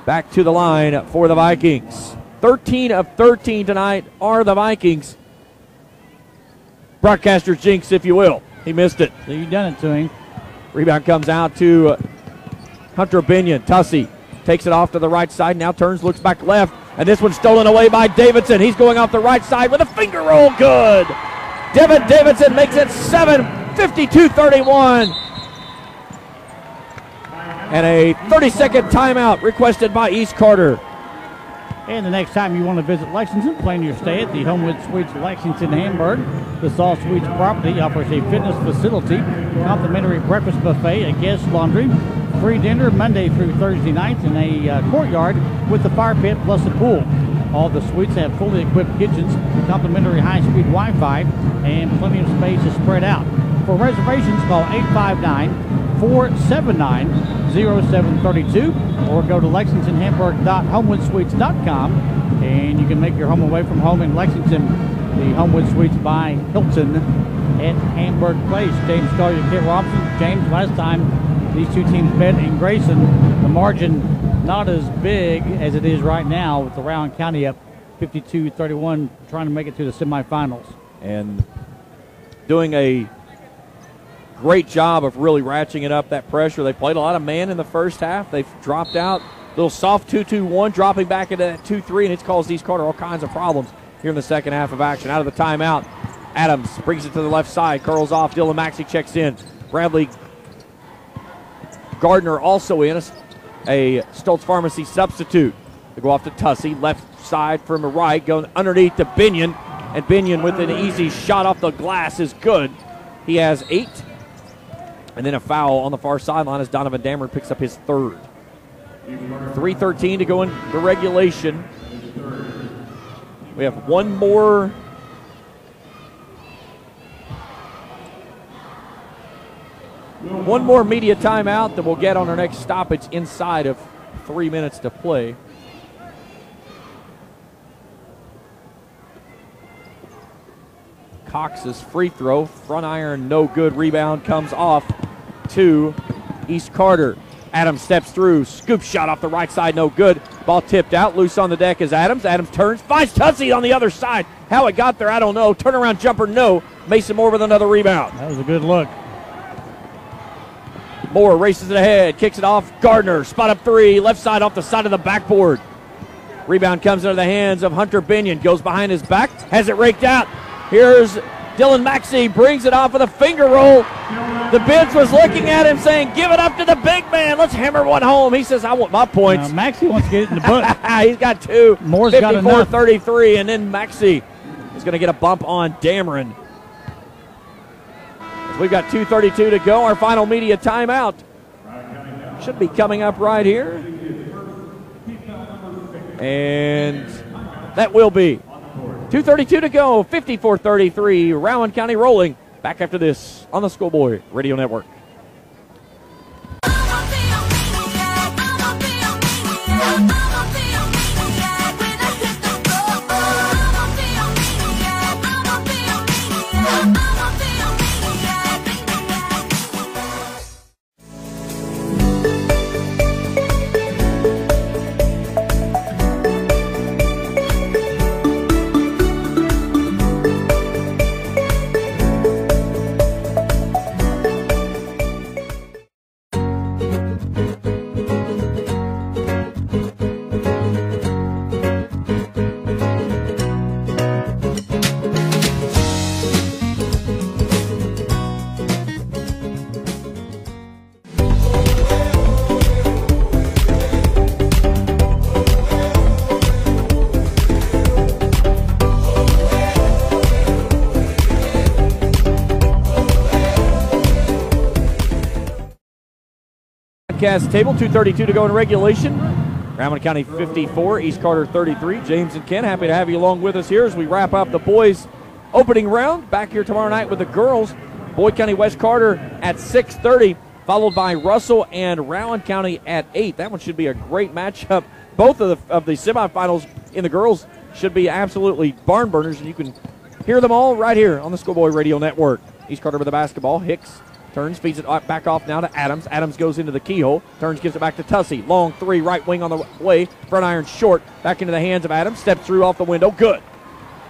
back to the line for the Vikings. 13 of 13 tonight are the Vikings. Broadcaster's jinx, if you will. He missed it. So you done it to him. Rebound comes out to Hunter Binion. Tussey takes it off to the right side. Now turns, looks back left. And this one's stolen away by Davidson. He's going off the right side with a finger roll. Good. Devin Davidson makes it 7, 52-31. And a 30-second timeout requested by East Carter. And the next time you want to visit Lexington, plan your stay at the Homewood Suites Lexington Hamburg. The Saw Suites property offers a fitness facility, complimentary breakfast buffet, a guest laundry, free dinner Monday through Thursday nights, and a courtyard with the fire pit plus a pool. All the suites have fully equipped kitchens, complimentary high-speed Wi-Fi, and plenty of space to spread out. For reservations, call 859-479-0732 or go to lexingtonhamburg.homewoodsuites.com, and you can make your home away from home in Lexington. The Homewood Suites by Hilton at Hamburg Place. James Collier, Kit Robinson. James, last time these two teams met in Grayson, the margin not as big as it is right now with the Rowan County up 52-31, trying to make it to the semifinals. And doing a great job of really ratcheting it up, that pressure. They played a lot of man in the first half. They've dropped out. Little soft 2-2-1, dropping back into that 2-3, and it's caused East Carter all kinds of problems here in the second half of action. Out of the timeout, Adams brings it to the left side, curls off. Dylan Maxey checks in. Bradley Gardner also in, a Stoltz Pharmacy substitute. They go off to Tussey, left side from the right, going underneath to Binion, and Binion with an easy shot off the glass is good. He has 8. And then a foul on the far sideline as Donovan Dameron picks up his 3rd. 3:13 to go in the regulation. We have one more media timeout that we'll get on our next stoppage inside of 3 minutes to play. Cox's free throw, front iron, no good. Rebound comes off to East Carter. Adams steps through, scoop shot off the right side, no good. Ball tipped out, loose on the deck is Adams. Adams turns, finds Tussey on the other side. How it got there, I don't know. Turnaround jumper, no. Mason Moore with another rebound. That was a good look. Moore races it ahead, kicks it off. Gardner, spot up 3, left side off the side of the backboard. Rebound comes into the hands of Hunter Binion, goes behind his back, has it raked out. Here's Dylan Maxey, brings it off with a finger roll. The bench was looking at him saying, give it up to the big man. Let's hammer one home. He says, I want my points. Maxey wants to get it in the book. He's got 2. Moore's got enough. 54-33, and then Maxey is going to get a bump on Dameron. We've got 2:32 to go. Our final media timeout should be coming up right here. And that will be 2:32 to go. 54-33. Rowan County rolling. Back after this on the Schoolboy Radio Network. Table, 2:32 to go in regulation. Rowan County 54, East Carter 33. James and Ken, happy to have you along with us here as we wrap up the boys' opening round. Back here tomorrow night with the girls. Boyd County West Carter at 6:30, followed by Russell and Rowan County at 8. That one should be a great matchup. Both of the semifinals in the girls should be absolutely barn burners, and you can hear them all right here on the Schoolboy Radio Network. East Carter with the basketball. Hicks turns, feeds it back off now to Adams. Adams goes into the keyhole. Turns, gives it back to Tussey. Long 3, right wing on the way. Front iron short. Back into the hands of Adams. Steps through off the window. Good.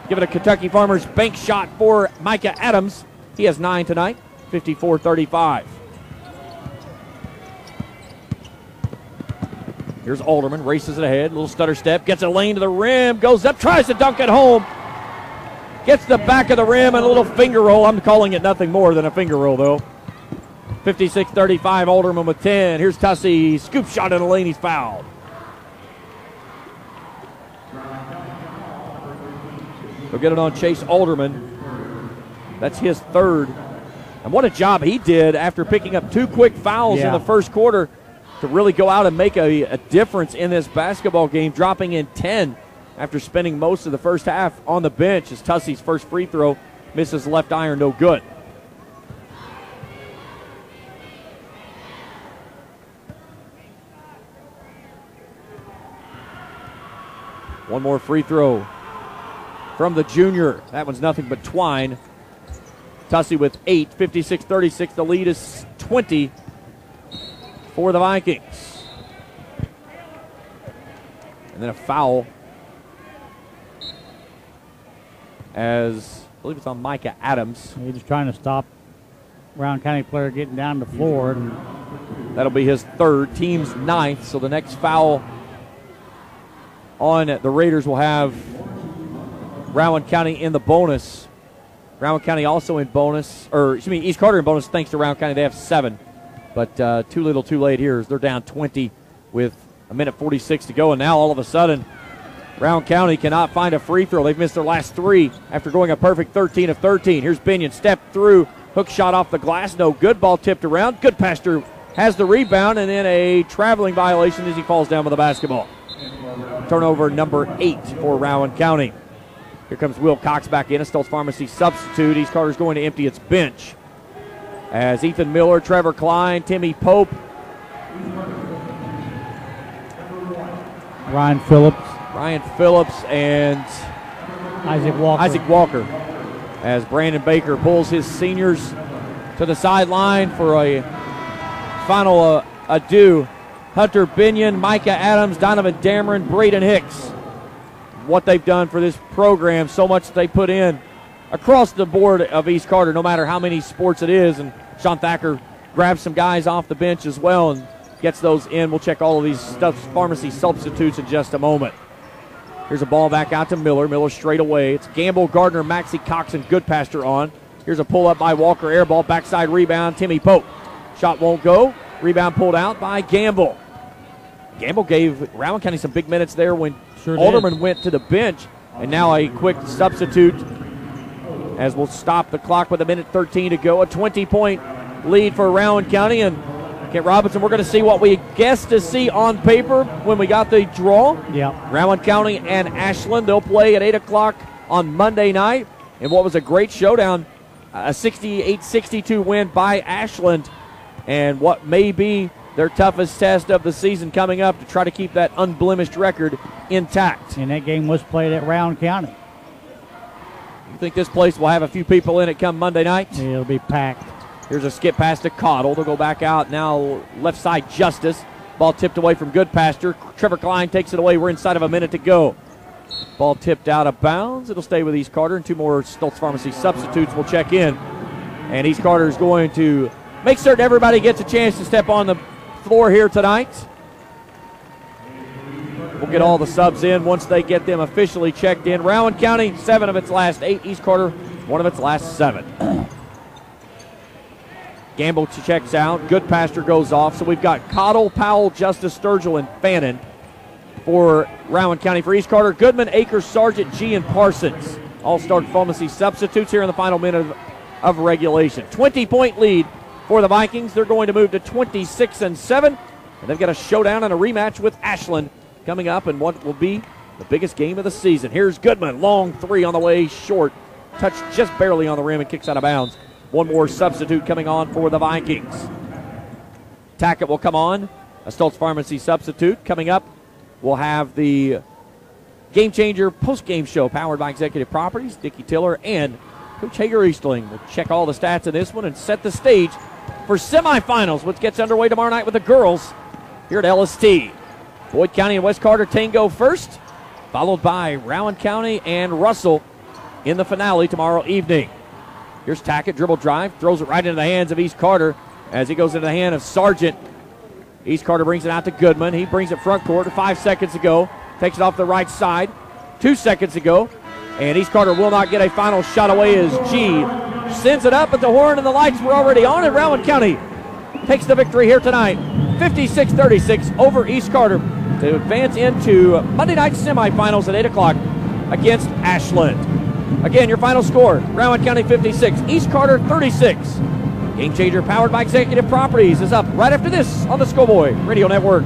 Give it a Kentucky Farmers bank shot for Micah Adams. He has 9 tonight. 54-35. Here's Alderman. Races it ahead. Little stutter step. Gets a lane to the rim. Goes up. Tries to dunk it home. Gets the back of the rim and a little finger roll. I'm calling it nothing more than a finger roll, though. 56-35, Alderman with 10. Here's Tussey. Scoop shot in the lane. He's fouled. They'll get it on Chase Alderman. That's his 3rd. And what a job he did after picking up 2 quick fouls in the first quarter to really go out and make a difference in this basketball game, dropping in 10 after spending most of the first half on the bench as Tussey's first free throw misses left iron, no good. One more free throw from the junior. That one's nothing but twine. Tussey with 8, 56-36. The lead is 20 for the Vikings. And then a foul as I believe it's on Micah Adams. He's just trying to stop Rowan County player getting down the floor. And that'll be his third, team's 9th. So the next foul on the Raiders will have Rowan County in the bonus. Rowan County also in bonus, East Carter in bonus thanks to Rowan County. They have 7. But too little too late here as they're down 20 with a minute 46 to go. And now all of a sudden, Rowan County cannot find a free throw. They've missed their last 3 after going a perfect 13 of 13. Here's Binion, step through, hook shot off the glass, no good. Ball tipped around. Goodpaster has the rebound, and then a traveling violation as he falls down with the basketball. Turnover number 8 for Rowan County. Here comes Will Cox back in, a Stoltz Pharmacy substitute. East Carter's going to empty its bench as Ethan Miller, Trevor Klein, Timmy Pope, Ryan Phillips, and Isaac Walker. As Brandon Baker pulls his seniors to the sideline for a final adieu. Hunter Binion, Micah Adams, Donovan Dameron, Braden Hicks. What they've done for this program, so much they put in across the board of East Carter, no matter how many sports it is. And Sean Thacker grabs some guys off the bench as well and gets those in. We'll check all of these Pharmacy substitutes in just a moment. Here's a ball back out to Miller. Miller straight away. It's Gamble, Gardner, Maxey, Cox, and Goodpaster on. Here's a pull up by Walker. Air ball, backside rebound, Timmy Pope. Shot won't go. Rebound pulled out by Gamble. Gamble gave Rowan County some big minutes there when Alderman went to the bench. And now a quick substitute as we'll stop the clock with a minute 13 to go. A 20-point lead for Rowan County. And Kent Robinson, we're going to see what we guessed to see on paper when we got the draw. Yeah. Rowan County and Ashland, they'll play at 8 o'clock on Monday night. And what was a great showdown, a 68-62 win by Ashland. And what may be their toughest test of the season coming up to try to keep that unblemished record intact. And that game was played at Rowan County. You think this place will have a few people in it come Monday night? It'll be packed. Here's a skip pass to Cottle. They'll go back out now left side Justice. Ball tipped away from Goodpaster. Trevor Klein takes it away. We're inside of a minute to go. Ball tipped out of bounds. It'll stay with East Carter, and 2 more Stoltz Pharmacy substitutes will check in. And East Carter is going to make certain everybody gets a chance to step on the floor here tonight. We'll get all the subs in once they get them officially checked in. Rowan County, 7 of its last 8. East Carter, 1 of its last 7. Gamble checks out. Goodpaster goes off. So we've got Cottle, Powell, Justice, Sturgill, and Fannin for Rowan County. For East Carter, Goodman, Akers, Sargent, G, and Parsons. All start Pharmacy substitutes here in the final minute of regulation. 20-point lead for the Vikings. They're going to move to 26-7. And they've got a showdown and a rematch with Ashland coming up in what will be the biggest game of the season. Here's Goodman. Long 3 on the way, short. Touched just barely on the rim and kicks out of bounds. 1 more substitute coming on for the Vikings. Tackett will come on. A Stoltz Pharmacy substitute. Coming up, we'll have the Game Changer post-game show powered by Executive Properties. Dickie Tiller and Coach Hager Eastling will check all the stats in this one and set the stage for semifinals, which gets underway tomorrow night with the girls here at LST. Boyd County and West Carter Tango first, followed by Rowan County and Russell in the finale tomorrow evening. Here's Tackett, dribble drive, throws it right into the hands of East Carter as he goes into the hand of Sargent. East Carter brings it out to Goodman. He brings it front court 5 seconds ago. Takes it off the right side 2 seconds ago. And East Carter will not get a final shot away as G sends it up, but the horn and the lights were already on, and Rowan County takes the victory here tonight. 56-36 over East Carter to advance into Monday night semifinals at 8 o'clock against Ashland. Again, your final score, Rowan County 56, East Carter 36. Game Changer powered by Executive Properties is up right after this on the Schoolboy Radio Network.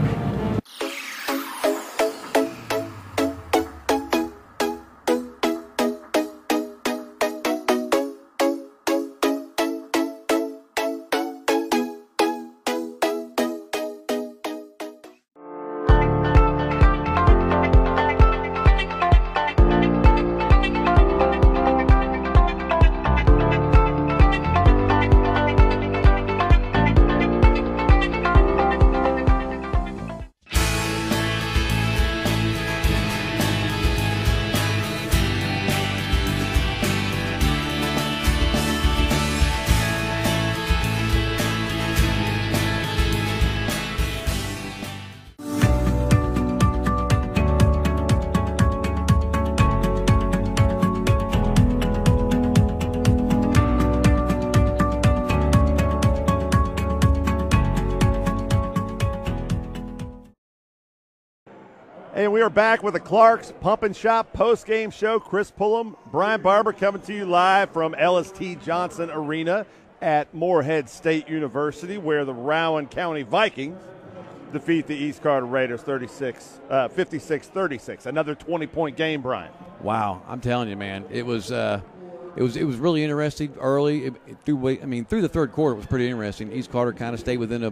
And we are back with the Clark's Pump and Shop post-game show. Chris Pullum, Brian Barber coming to you live from LST Johnson Arena at Morehead State University, where the Rowan County Vikings defeat the East Carter Raiders 56-36. Another 20-point game, Brian. Wow, I'm telling you, man, it was really interesting early. Through the third quarter, it was pretty interesting. East Carter kind of stayed within a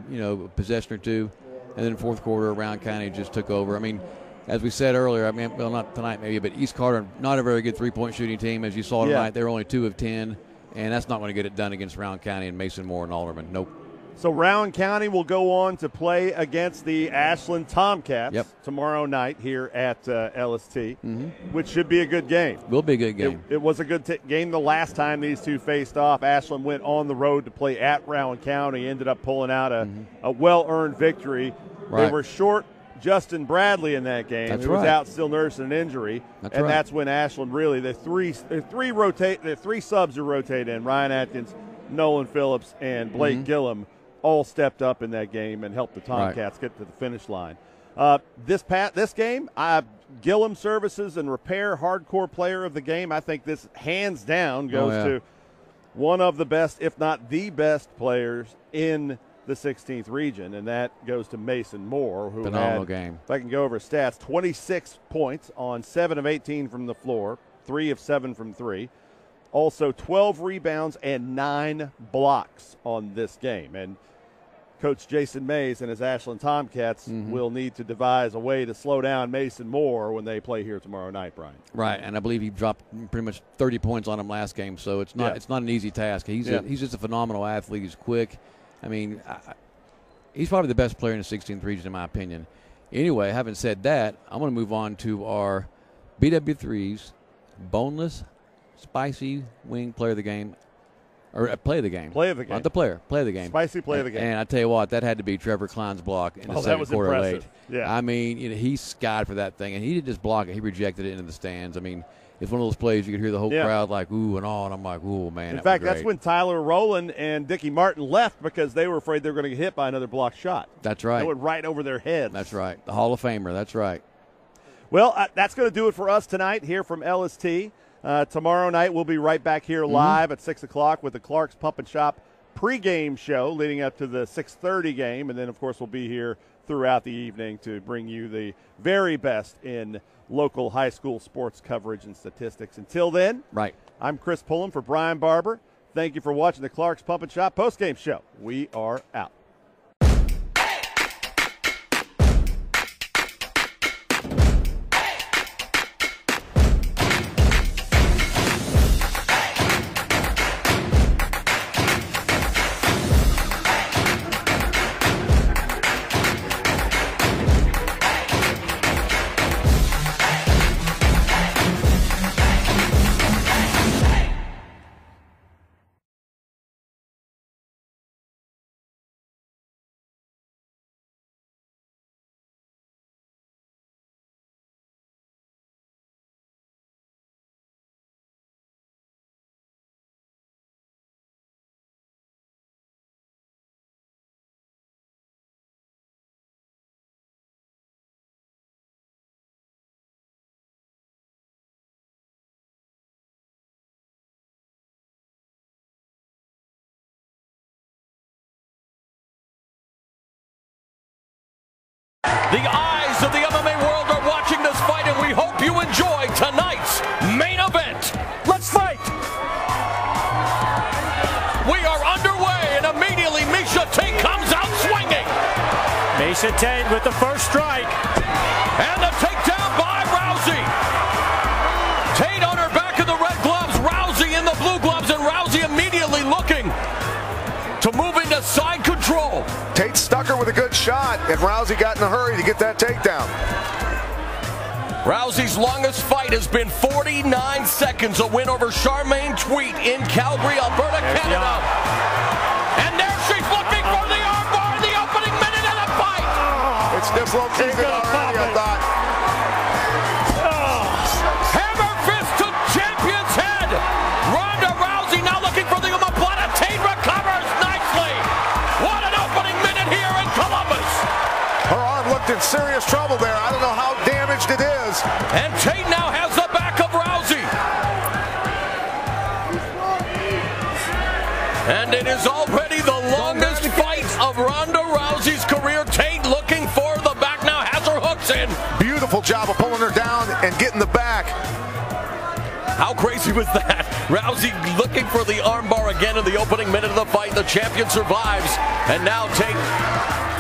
possession or two, and then fourth quarter, Rowan County just took over. I mean, as we said earlier, well, not tonight maybe, but East Carter, not a very good three-point shooting team. As you saw tonight, they were only 2 of 10, and that's not going to get it done against Rowan County and Mason Moore and Alderman. Nope. So Rowan County will go on to play against the Ashland Tomcats tomorrow night here at LST, which should be a good game. Will be a good game. It was a good game the last time these two faced off. Ashland went on the road to play at Rowan County, ended up pulling out a well-earned victory. Right. They were short Justin Bradley in that game. That's who was right. out still nursing an injury. That's when Ashland really, the three subs who rotate in, Ryan Atkins, Nolan Phillips, and Blake Gillum, all stepped up in that game and helped the Tomcats get to the finish line. This game, Gillum Services and Repair Hardcore Player of the Game. I think this hands down goes to one of the best, if not the best, players in the 16th region, and that goes to Mason Moore, who phenomenal game. If I can go over his stats, 26 points on 7 of 18 from the floor, 3 of 7 from 3. Also 12 rebounds and 9 blocks on this game. And Coach Jason Mays and his Ashland Tomcats will need to devise a way to slow down Mason Moore when they play here tomorrow night, Brian. Right, and I believe he dropped pretty much 30 points on him last game, so it's not an easy task. He's just a phenomenal athlete. He's quick. I mean, he's probably the best player in the 16th region, in my opinion. Anyway, having said that, I'm going to move on to our BW3's boneless, spicy wing player of the game. Or play of the game. Play of the game. Not the player. Play of the game. Spicy play of the game. And I tell you what, that had to be Trevor Klein's block in the second quarter impressive. late. Yeah. I mean, he skied for that thing, and he didn't just block it. He rejected it into the stands. I mean, it's one of those plays you could hear the whole crowd like, ooh and all, and I'm like, ooh, man. In fact, that's when Tyler Rowland and Dickie Martin left because they were afraid they were going to get hit by another block shot. That's right. They went right over their heads. That's right. The Hall of Famer. That's right. Well, that's going to do it for us tonight here from LST. Tomorrow night we'll be right back here live at 6 o'clock with the Clark's Pump and Shop pregame show leading up to the 6:30 game. And then, of course, we'll be here throughout the evening to bring you the very best in local high school sports coverage and statistics. Until then, I'm Chris Pullum for Brian Barber. Thank you for watching the Clark's Pump and Shop postgame show. We are out. The eyes of the MMA world are watching this fight, and we hope you enjoy tonight's main event. Let's fight! We are underway, and immediately Miesha Tate comes out swinging. Miesha Tate with the first strike. And the takedown by Rousey. Tate on her back in the red gloves, Rousey in the blue gloves, and Rousey immediately looking to move into side control. Tate stuck her with a good shot, and Rousey got in a hurry to get that takedown. Rousey's longest fight has been 49 seconds, a win over Charmaine Tweet in Calgary, Alberta, Canada. And there she's looking for the armbar in the opening minute of the fight. It's dislocated already, I thought. Hammer fist to champion's head. Ronda Rousey now looking for the omoplata. Tate recovers nicely. What an opening minute here in Columbus. Her arm looked looked in serious trouble there. I don't know how damaged it is. And Tate now has the back of Rousey. And it is already the longest fight of Ronda Rousey's career. Tate looking for the back now, has her hooks in. Beautiful job of pulling her down and getting the back. How crazy was that? Rousey looking for the armbar again in the opening minute of the fight. The champion survives. And now Tate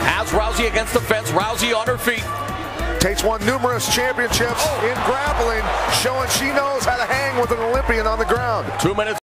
has Rousey against the fence. Rousey on her feet. Tate's won numerous championships in grappling, showing she knows how to hang with an Olympian on the ground. 2 minutes.